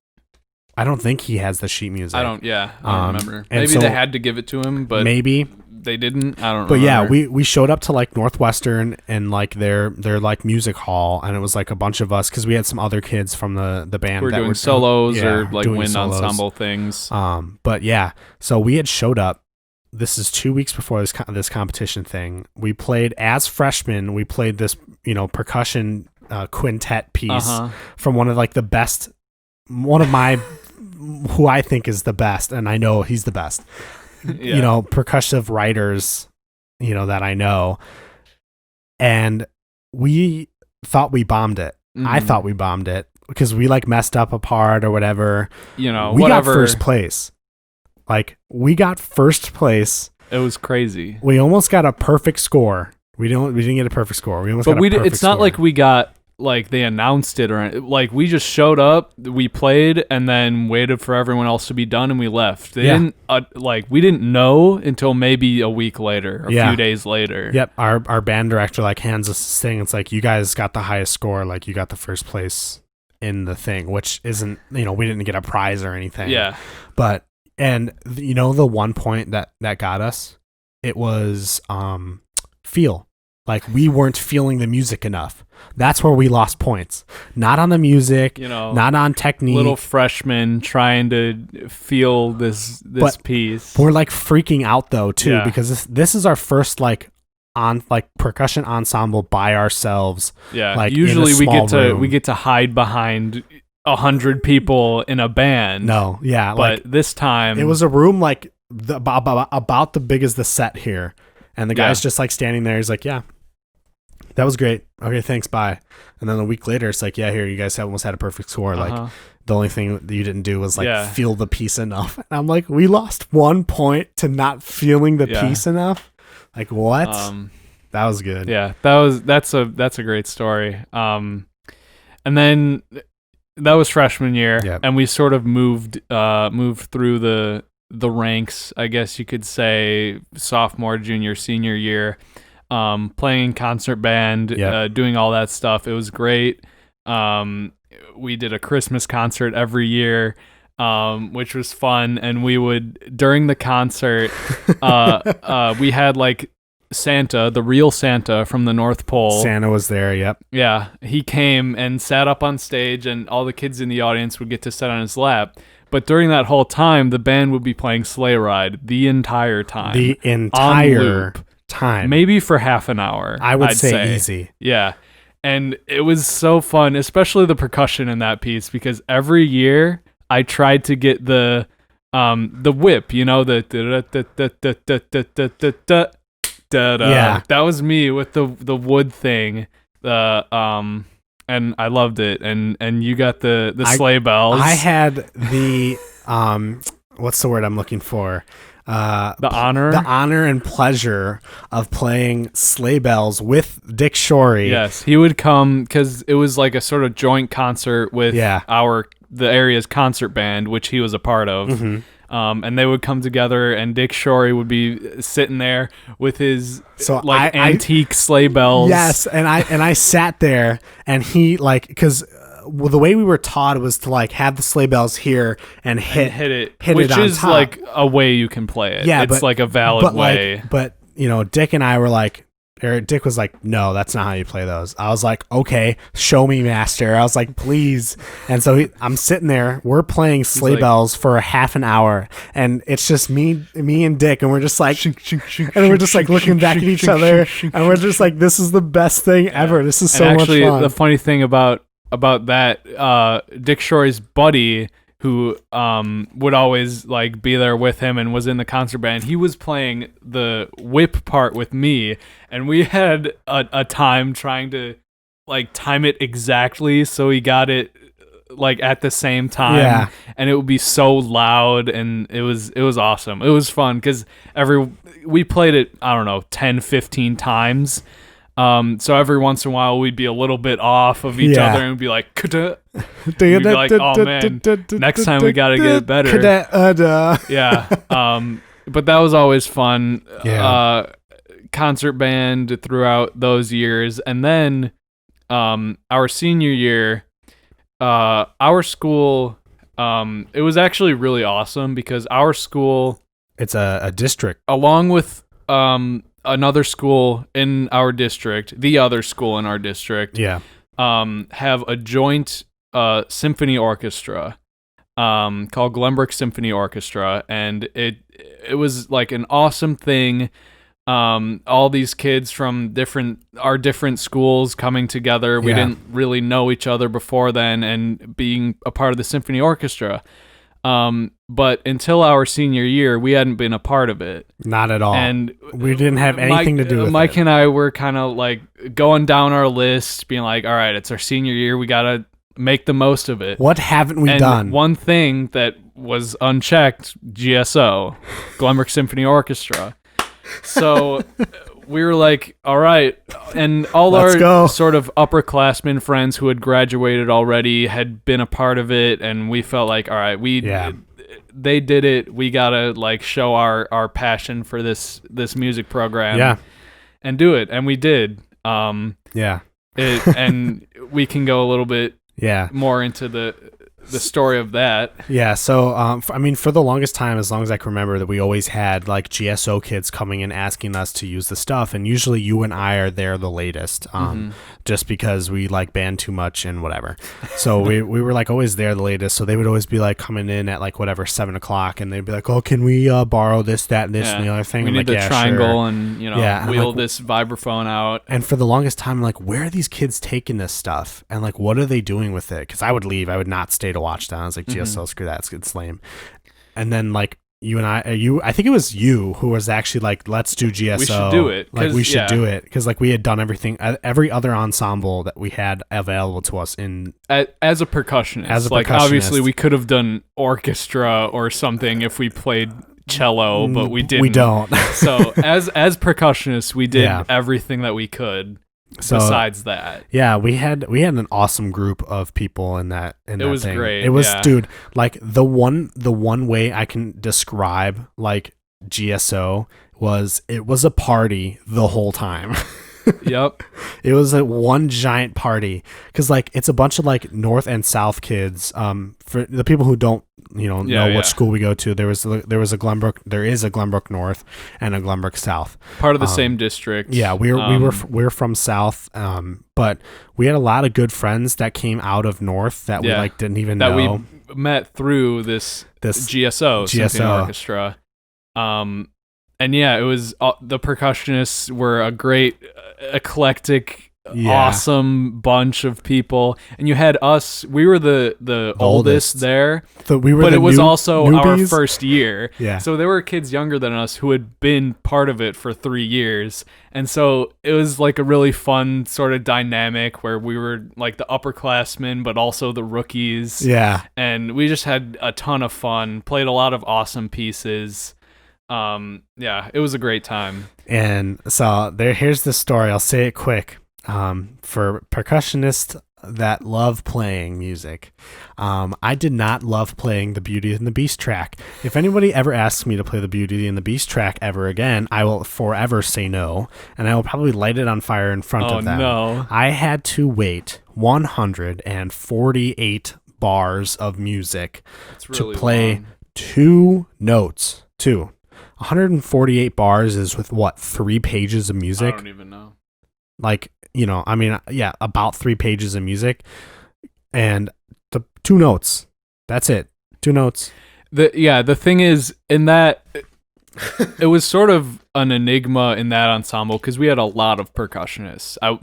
I don't think he has the sheet music. I don't remember. And Maybe so they had to give it to him, but maybe they didn't. I don't know. But yeah, we showed up to like Northwestern and like their like music hall, and it was like a bunch of us because we had some other kids from the band we're that doing were solos or like doing wind solos. ensemble things. But yeah, so we had showed up. This is 2 weeks before this competition thing. We played as freshmen. We played this percussion quintet piece from one of like the best, one of my who I think is the best, and I know he's the best. Percussive writers, that I know. And we thought we bombed it. I thought we bombed it because we like messed up a part or whatever. We got first place. Like we got first place. It was crazy. We almost got a perfect score. We didn't get a perfect score. We almost got a perfect it's not score. like we got like they announced it, or like we just showed up, we played, and then waited for everyone else to be done, and we left. They didn't we didn't know until maybe a week later, a few days later. Yep, our band director like hands us this thing. It's like, you guys got the highest score, like you got the first place in the thing, which isn't, we didn't get a prize or anything. Yeah, but and the one point that got us, it was feel. Like, we weren't feeling the music enough. That's where we lost points. Not on the music, not on technique. Little freshmen trying to feel this piece. We're like freaking out though too, because this is our first percussion ensemble by ourselves. Yeah. Like, usually we get to hide behind 100 people in a band. No, yeah. But this time it was a room like about the big as the set here. And the guy's just like standing there. He's like, yeah, that was great. Okay, thanks, bye. And then a week later, it's like, yeah, here, you guys almost had a perfect score. Like, the only thing that you didn't do was feel the piece enough. And I'm like, we lost 1 point to not feeling the piece enough. Like, what? That was good. Yeah, that's a great story. And then that was freshman year, and we sort of moved through the ranks, I guess you could say, sophomore, junior, senior year, playing in concert band, doing all that stuff. It was great. We did a Christmas concert every year, which was fun. And we would, during the concert, we had like Santa, the real Santa from the North Pole. Santa was there, yep. Yeah, he came and sat up on stage, and all the kids in the audience would get to sit on his lap. But during that whole time, the band would be playing Sleigh Ride the entire time. The entire time. Maybe for half an hour. I'd say easy. Yeah. And it was so fun, especially the percussion in that piece, because every year I tried to get the whip, that was me with the wood thing. And I loved it, and you got the sleigh bells. I had the what's the word I'm looking for? The honor and pleasure of playing sleigh bells with Dick Shorey. Yes, he would come because it was like a sort of joint concert with the area's concert band, which he was a part of. Mm-hmm. And they would come together, and Dick Shorey would be sitting there with his antique sleigh bells. Yes, and I sat there, and he because the way we were taught was to have the sleigh bells here and hit it, which on is top. Like a way you can play it. Yeah, it's like a valid way. But Dick and I were like. Dick was like, no, that's not how you play those. I was like, okay, show me, master. I was like, please. And so I'm sitting there. We're playing sleigh bells for a half an hour, and it's just me and Dick, and we're just like, and we're just like looking back at each other, and we're just like, this is the best thing ever. This is so much fun. The funny thing about that, Dick Shorey's buddy, who would always be there with him and was in the concert band, he was playing the whip part with me, and we had a time trying to time it exactly so he got it at the same time, and it would be so loud, and it was awesome. It was fun because we played it, I don't know, 10-15 times. So every once in a while we'd be a little bit off of each other and we'd be like, we'd be like, oh man, next time we gotta get it better. Yeah. But that was always fun. Concert band throughout those years. And then our senior year, our school, it was actually really awesome because our school, it's a district, along with another school in our district, the other school in our district, have a joint symphony orchestra called Glenbrook Symphony Orchestra, and it was an awesome thing. All these kids from our different schools coming together. We didn't really know each other before then, and being a part of the symphony orchestra. But until our senior year, we hadn't been a part of it. Not at all. And we didn't have anything to do with it. Mike and I were kind of going down our list, being like, all right, it's our senior year. We got to make the most of it. What haven't we done? One thing that was unchecked, GSO, Glenbrook Symphony Orchestra. So we were like, all right. And all Let's our go. sort of upperclassmen friends who had graduated already had been a part of it. And we felt like, all right, they did it. We got to like show our passion for this music program and do it. And we did. And we can go a little bit more into the story of that. Yeah, so I mean, for the longest time, as long as I can remember, that we always had like GSO kids coming and asking us to use the stuff, and usually you and I are there the latest, just because we like band too much and whatever. So we were like always there the latest. So they would always be like coming in at like whatever 7:00, and they'd be like, "Oh, can we borrow this, that, and this and the other thing?" We I'm need like, the triangle, sure. and wheel like, this vibraphone out. And for the longest time, I'm like, where are these kids taking this stuff, and like, what are they doing with it? Because I would leave. I would not stay to watch that. I was like, GSO, screw that, it's lame. And then like you and I think it was you who was actually like, let's do GSO. We should do it. Like we should do it because like we had done every other ensemble that we had available to us as a percussionist. Like obviously we could have done orchestra or something if we played cello, but we didn't. We don't. So as percussionists, we did everything that we could. So, besides that, we had an awesome group of people in that. It was thing. Great. It was, dude. Like the one way I can describe like GSO was it was a party the whole time. Yep. It was a one giant party because like it's a bunch of like North and South kids. For the people who don't know what school we go to, there is a Glenbrook North and a Glenbrook South. Part of the same district. Yeah, we're from South. But we had a lot of good friends that came out of North that we like didn't even know. That we met through this GSO Symphony Orchestra. And yeah, it was the percussionists were a great, eclectic, awesome bunch of people, and you had us. We were the oldest there, but it was also newbies. Our first year. Yeah, so there were kids younger than us who had been part of it for 3 years, and so it was like a really fun sort of dynamic where we were like the upperclassmen, but also the rookies. Yeah, and we just had a ton of fun. Played a lot of awesome pieces. It was a great time. And so here's the story. I'll say it quick. For percussionists that love playing music, I did not love playing the Beauty and the Beast track. If anybody ever asks me to play the Beauty and the Beast track ever again, I will forever say no, and I will probably light it on fire in front of them. No. I had to wait 148 bars of music really to play long. 2 notes. 148 bars is with what, 3 pages of music? I don't even know. Like, about 3 pages of music and the 2 notes. That's it. 2 notes. The thing is, in that, it was sort of an enigma in that ensemble because we had a lot of percussionists. I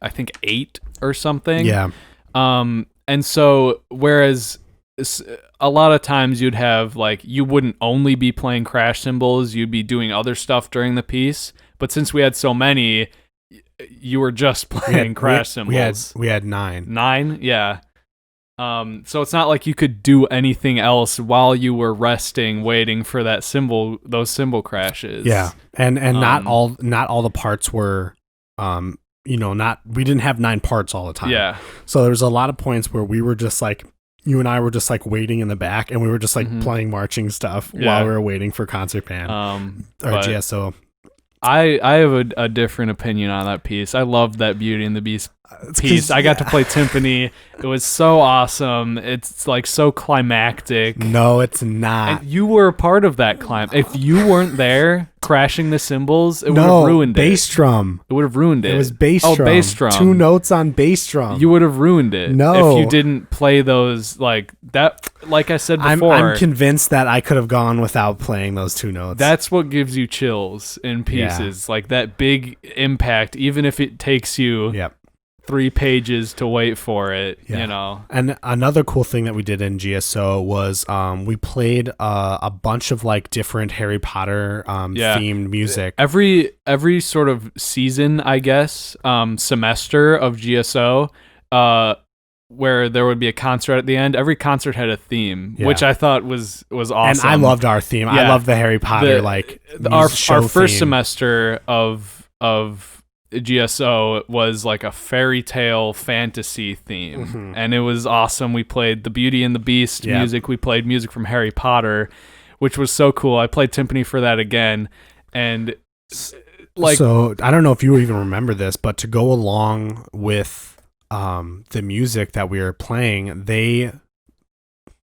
think 8 or something. Yeah. And so, whereas a lot of times you'd have like you wouldn't only be playing crash cymbals, you'd be doing other stuff during the piece. But since we had so many, you were just playing crash cymbals. We had 9. 9, yeah. So it's not like you could do anything else while you were resting, waiting for those cymbal crashes. Yeah, and not all the parts were, we didn't have 9 parts all the time. Yeah. So there was a lot of points where we were just like. You and I were just like waiting in the back, and we were just like playing marching stuff while we were waiting for concert band or GSO. I have a different opinion on that piece. I loved that Beauty and the Beast piece. I got to play timpani. It was so awesome. It's like so climactic. No, it's not. And you were a part of that climb. If you weren't there crashing the cymbals, it would have ruined bass drum. It would have ruined it. It was bass drum. Oh, bass drum. 2 notes on bass drum. You would have ruined it. No. If you didn't play those like that. Like I said before, I'm convinced that I could have gone without playing those 2 notes. That's what gives you chills in pieces. Like that big impact, even if it takes you 3 pages to wait for it, And another cool thing that we did in GSO was we played a bunch of like different Harry Potter themed music. Every sort of season, I guess, semester of GSO, where there would be a concert at the end. Every concert had a theme, which I thought was awesome. And I loved our theme. I loved the Harry Potter our first theme. semester of of GSO was like a fairy tale fantasy theme, and it was awesome. We played the Beauty and the Beast music. We played music from Harry Potter, which was so cool. I played timpani for that again, and like, so I don't know if you even remember this, but to go along with the music that we were playing, they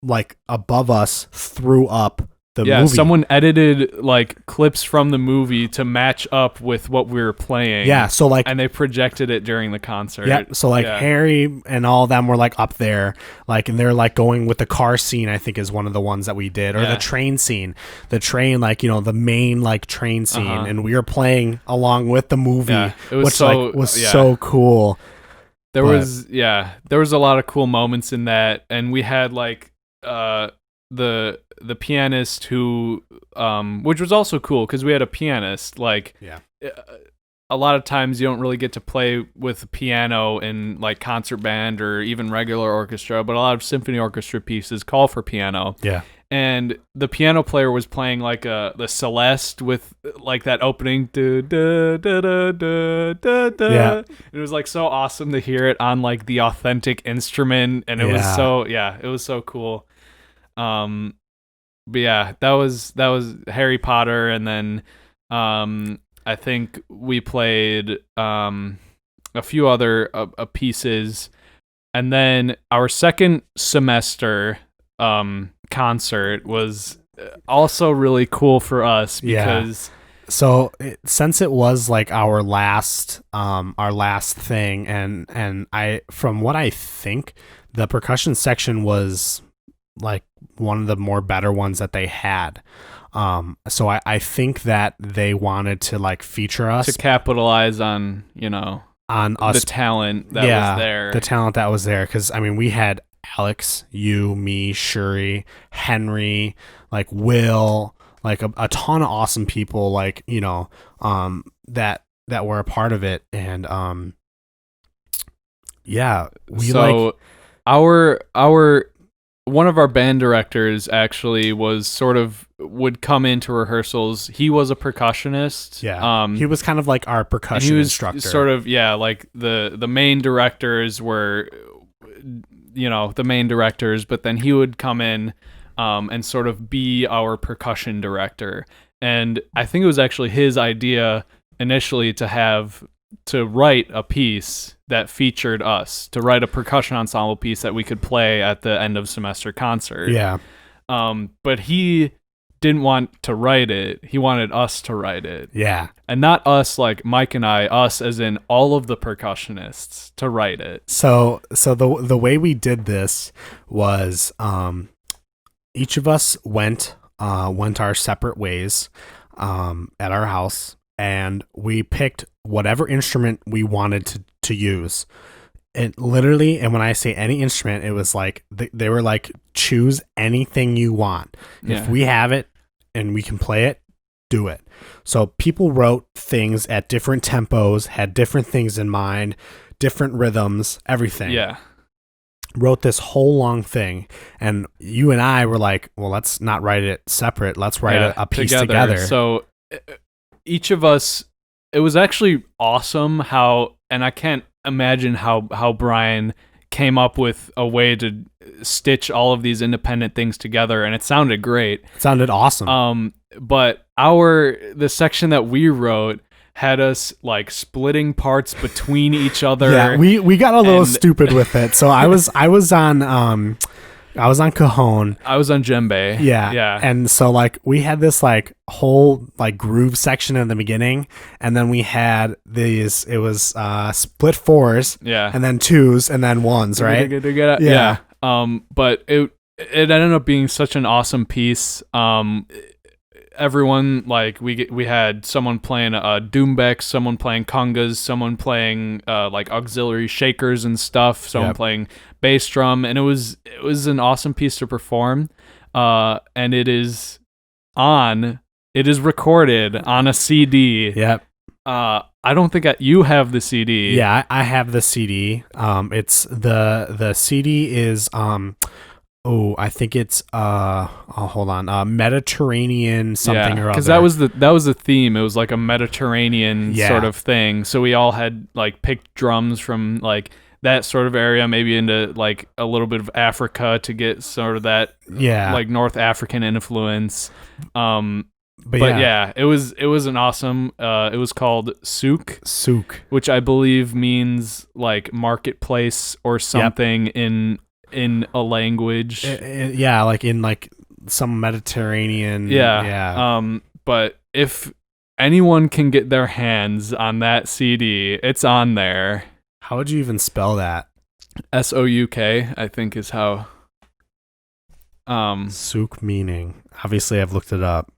like above us threw up the movie. Someone edited like clips from the movie to match up with what we were playing. Yeah, so like, and they projected it during the concert. Yeah, so like Harry and all of them were like up there, like, and they're like going with the car scene, I think is one of the ones that we did, or the train scene, the train, like, you know, the main like train scene, and we were playing along with the movie, which was so cool. There was a lot of cool moments in that, and we had like the pianist who which was also cool because we had a pianist. Like, a lot of times you don't really get to play with piano in like concert band or even regular orchestra, but a lot of symphony orchestra pieces call for piano. And the piano player was playing like the Celeste with like that opening da, da, da, da, da, da, da. It was like so awesome to hear it on like the authentic instrument, and it was so cool. But yeah, that was Harry Potter, and then I think we played a few other pieces, and then our second semester concert was also really cool for us because since it was like our last thing, and I, from what I think, the percussion section was like one of the more better ones that they had. So I think that they wanted to like feature us, to capitalize on, you know, on us, the talent that was there. The talent that was there. Cause I mean, we had Alex, you, me, Shuri, Henry, like Will, like a ton of awesome people, like, you know, that were a part of it. And our one of our band directors actually would come into rehearsals. He was a percussionist. Yeah. He was kind of like our percussion instructor. Sort of, like the main directors were, you know, the main directors, but then he would come in and sort of be our percussion director. And I think it was actually his idea initially to write a piece that featured us, to write a percussion ensemble piece that we could play at the end of semester concert. Yeah. But he didn't want to write it. He wanted us to write it. Yeah. And not us like Mike and I, us as in all of the percussionists to write it. So the way we did this was each of us went our separate ways at our house, and we picked whatever instrument we wanted to use. It literally, and when I say any instrument, it was like they were like, choose anything you want. If we have it and we can play it, do it. So people wrote things at different tempos, had different things in mind, different rhythms, everything. Yeah. Wrote this whole long thing, and you and I were like, well, let's not write it separate. Let's write a piece together. So each of us, it was actually awesome how, and I can't imagine how Brian came up with a way to stitch all of these independent things together, and it sounded great. It sounded awesome. But the section that we wrote had us like splitting parts between each other. Yeah, we got a little stupid with it. So I was on cajon. I was on djembe. Yeah. And so like we had this like whole like groove section in the beginning, and then we had these, it was split fours, and then twos, and then ones, right? Yeah. But it ended up being such an awesome piece. Everyone, like we had someone playing doumbek, someone playing congas, someone playing like auxiliary shakers and stuff, someone playing bass drum, and it was an awesome piece to perform. And it is recorded on a CD. Yep. I don't think you have the CD. Yeah, I have the CD. It's the CD is Oh, I think it's hold on. Mediterranean something Yeah, or because other. that was the theme. It was like a Mediterranean Yeah. sort of thing. So we all had like picked drums from like that sort of area, maybe into like a little bit of Africa to get sort of that Yeah. like North African influence. But But yeah, yeah, it was an awesome. It was called Souk, souk. which I believe means like marketplace or something in a language. Yeah, like in like some Mediterranean. Yeah. Yeah. But if anyone can get their hands on that CD, it's on there. How would you even spell that? Souk, I think is how. Souk meaning. Obviously, I've looked it up.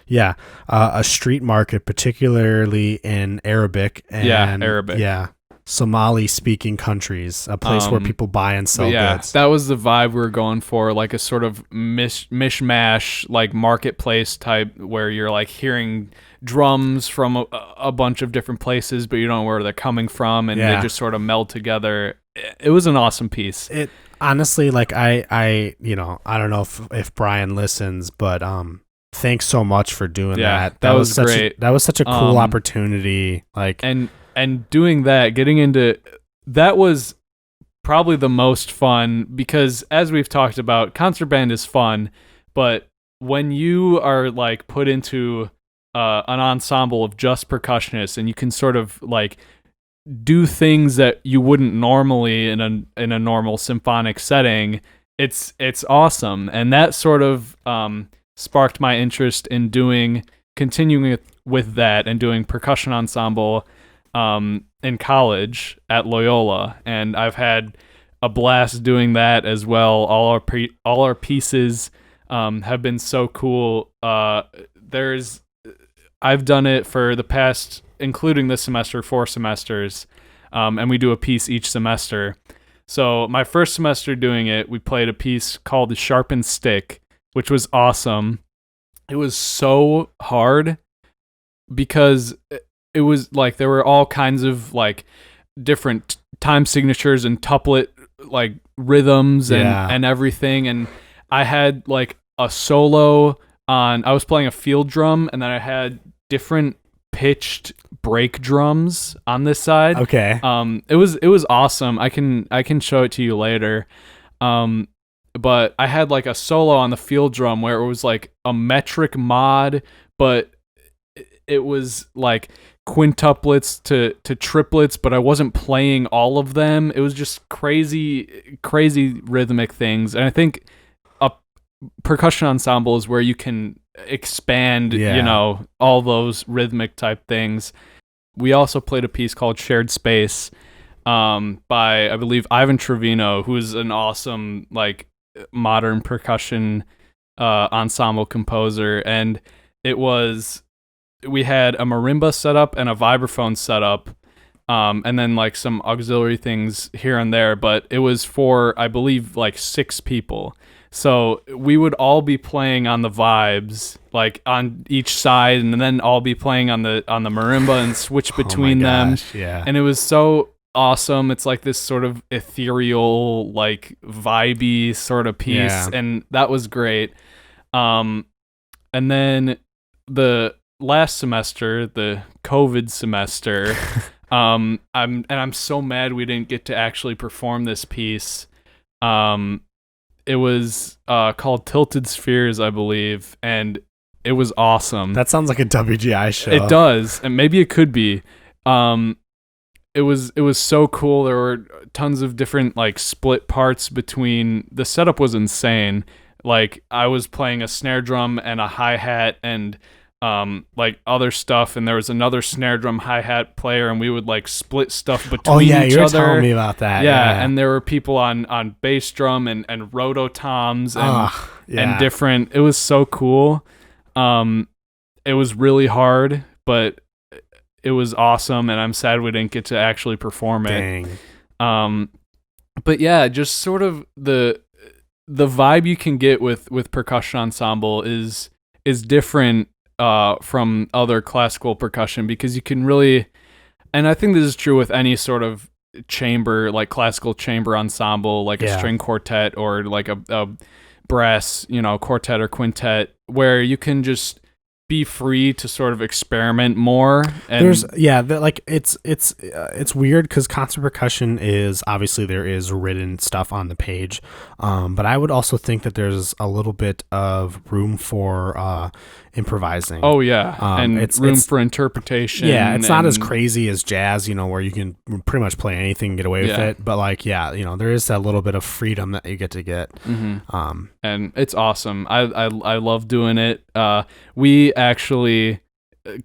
Yeah, a street market, particularly in Arabic and Arabic. Yeah, Somali-speaking countries, a place where people buy and sell goods. That was the vibe we were going for, like a sort of mishmash, like marketplace type, where you're like hearing drums from a bunch of different places, but you don't know where they're coming from, and they just sort of meld together. It was an awesome piece. It honestly, like I don't know if Brian listens, but thanks so much for doing that. That was great. That was such a cool opportunity. Like and doing that, getting into that was probably the most fun because as we've talked about, concert band is fun, but when you are like put into an ensemble of just percussionists and you can sort of like do things that you wouldn't normally in a normal symphonic setting, it's awesome. And that sort of sparked my interest in continuing with that and doing percussion ensemble in college at Loyola, and I've had a blast doing that as well. All our pieces have been so cool. I've done it for the past, including this semester, 4 semesters, and we do a piece each semester. So my first semester doing it, we played a piece called The Sharpened Stick, which was awesome. It was so hard because it was like there were all kinds of like different time signatures and tuplet like rhythms and everything. And I had like a solo I was playing a field drum, and then I had different pitched break drums on this side. Okay. It was awesome. I can show it to you later. But I had like a solo on the field drum where it was like a metric mod, but it was like quintuplets to triplets, but I wasn't playing all of them. It was just crazy rhythmic things. And I think a percussion ensemble is where you can expand, all those rhythmic type things. We also played a piece called Shared Space by, I believe, Ivan Trevino, who's an awesome like modern percussion ensemble composer. And we had a marimba setup and a vibraphone setup, and then like some auxiliary things here and there, but it was for, I believe, like 6 people. So we would all be playing on the vibes, like on each side, and then all be playing on the marimba and switch between them. Yeah. And it was so awesome. It's like this sort of ethereal, like vibey sort of piece, and that was great. And then the last semester, the COVID semester, I'm so mad we didn't get to actually perform this piece. It was called Tilted Spheres, I believe, and it was awesome. That sounds like a WGI show. It does, and maybe it could be. It was so cool. There were tons of different like split parts between. The setup was insane. Like I was playing a snare drum and a hi-hat and like other stuff, and there was another snare drum hi-hat player, and we would like split stuff between each other. You were telling me about that. Yeah, and there were people on bass drum and rototoms and different. It was so cool. It was really hard, but it was awesome, and I'm sad we didn't get to actually perform it. Dang. But yeah, just sort of the vibe you can get with percussion ensemble is different from other classical percussion, because you can really, and I think this is true with any sort of chamber, like classical chamber ensemble, like a string quartet or like a brass, quartet or quintet, where you can just be free to sort of experiment more. And it's weird because concert percussion is obviously there is written stuff on the page, but I would also think that there's a little bit of room for improvising. Oh yeah, and it's room for interpretation. Yeah, it's not as crazy as jazz, where you can pretty much play anything and get away with it. But like, there is that little bit of freedom that you get to get. Mm-hmm. And it's awesome. I love doing it. We actually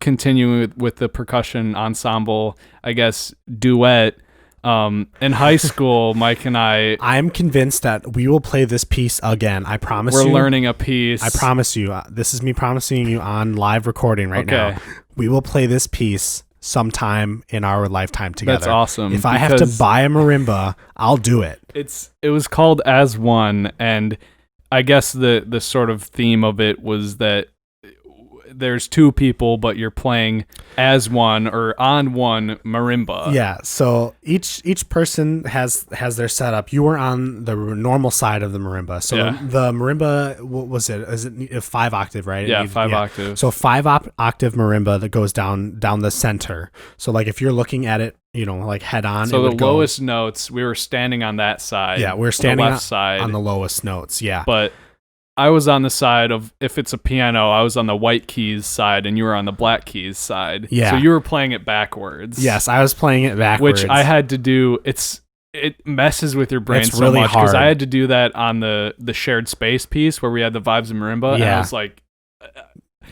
continue with the percussion ensemble, I guess, duet. In high school, Mike and I'm convinced that we will play this piece again. I promise we're learning a piece. I promise you. This is me promising you on live recording right now. We will play this piece sometime in our lifetime together. That's awesome. If I have to buy a marimba, I'll do it. It was called As One, and I guess the sort of theme of it was that there's two people, but you're playing as one or on one marimba. Yeah. So each person has their setup. You were on the normal side of the marimba. So the marimba, what was it? Is it a 5 octave, right? Yeah, 5 octave. So 5 octave marimba that goes down the center. So like if you're looking at it, like head on. So the lowest notes, we were standing on that side. Yeah, we're standing on the left side on the lowest notes. Yeah. But I was on the side of, if it's a piano, I was on the white keys side and you were on the black keys side. Yeah. So you were playing it backwards. Yes, I was playing it backwards. Which I had to do. It messes with your brain so really much because hard. I had to do that on the shared space piece where we had the vibes of marimba. And I was like,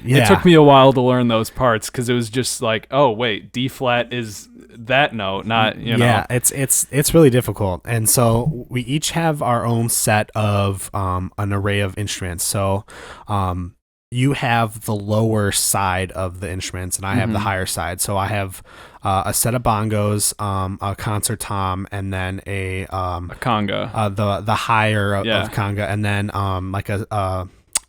it took me a while to learn those parts because it was just like, oh wait, D flat is that note, not Yeah, it's really difficult, and so we each have our own set of an array of instruments. So you have the lower side of the instruments, and I have the higher side. So I have a set of bongos, a concert tom, and then a conga. The higher of conga, and then like a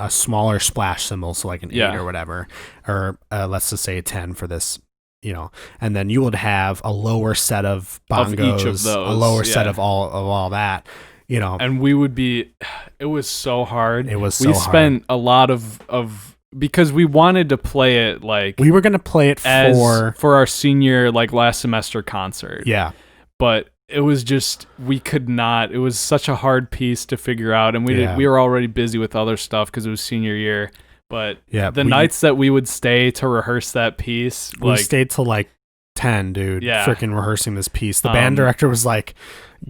smaller splash cymbal, so like an 8 or whatever, or let's just say a 10 for this, and then you would have a lower set of bongos, of each of those, a lower set of all that, and we would be. It was so hard. We spent a lot of because we wanted to play it like we were gonna play it for our senior like last semester concert. Yeah, but it was just, we could not. It was such a hard piece to figure out, and we were already busy with other stuff because it was senior year. But nights that we would stay to rehearse that piece, we stayed till like 10, dude. Yeah, freaking rehearsing this piece. The band director was like,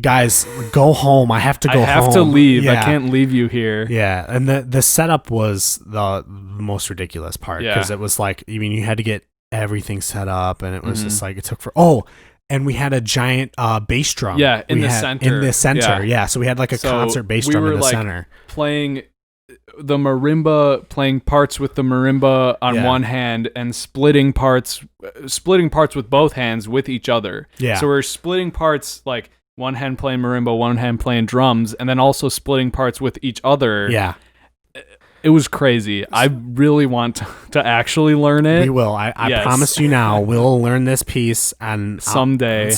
"Guys, go home. I have to go home. I have to leave. I can't leave you here." Yeah, and the setup was the most ridiculous part because it was like, you had to get everything set up, and it was just like it took for and we had a giant bass drum. Yeah, in the center. Yeah, so we had like a concert bass drum in the center. Playing the marimba, playing parts with the marimba on one hand, and splitting parts with both hands with each other. Yeah. So we're splitting parts, like one hand playing marimba, one hand playing drums, and then also splitting parts with each other. Yeah. It was crazy. I really want to actually learn it. We will. I promise you now, we'll learn this piece, and someday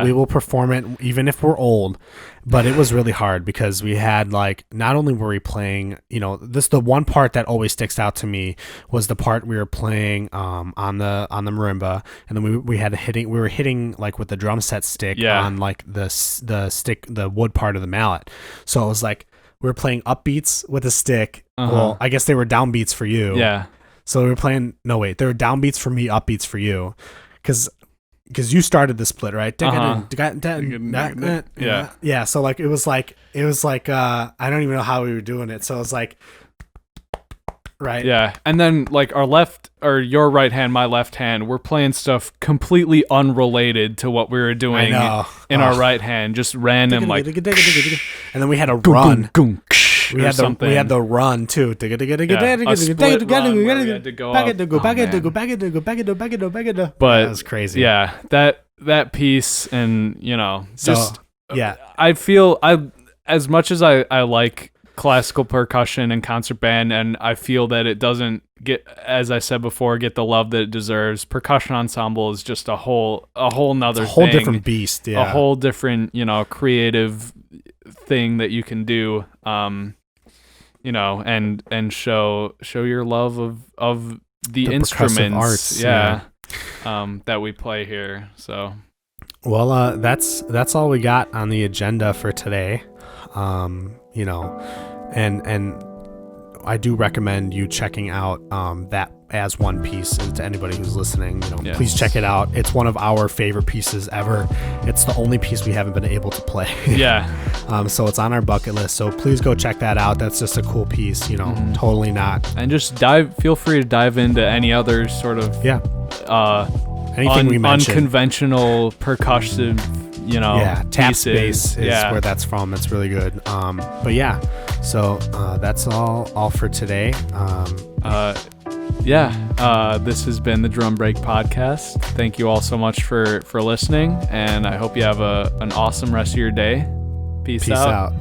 we will perform it, even if we're old. But it was really hard because we had like, not only were we playing, the one part that always sticks out to me was the part we were playing on the marimba, and then we were hitting like with the drum set stick on like the stick, the wood part of the mallet. So it was like, we were playing upbeats with a stick. Well, I guess they were downbeats for you. Yeah. So we were playing. No, wait. They were downbeats for me, upbeats for you, because you started the split, right? Yeah. Yeah. So like it was like I don't even know how we were doing it. So it was like, right. Yeah. And then like your right hand, my left hand, we're playing stuff completely unrelated to what we were doing in our right hand, just random like. And then we had a run. We had the run too. But that was crazy. Yeah, that piece, and I feel as much as I like classical percussion and concert band, and I feel that it doesn't get, as I said before, get the love that it deserves. Percussion ensemble is just a whole nother It's a whole thing, different beast. Yeah. a whole different, creative thing that you can do, and show your love of the instruments, arts, that we play here. So, well, that's all we got on the agenda for today. And I do recommend you checking out that as one piece. And to anybody who's listening, please check it out. It's one of our favorite pieces ever. It's the only piece we haven't been able to play. So it's on our bucket list. So please go check that out. That's just a cool piece. Totally not. And just feel free to dive into any other sort of anything we mentioned. Unconventional percussive. Tap pieces. space is where that's from. It's really good. So that's all for today. This has been the Drum Break Podcast. Thank you all so much for listening, and I hope you have an awesome rest of your day. Peace out.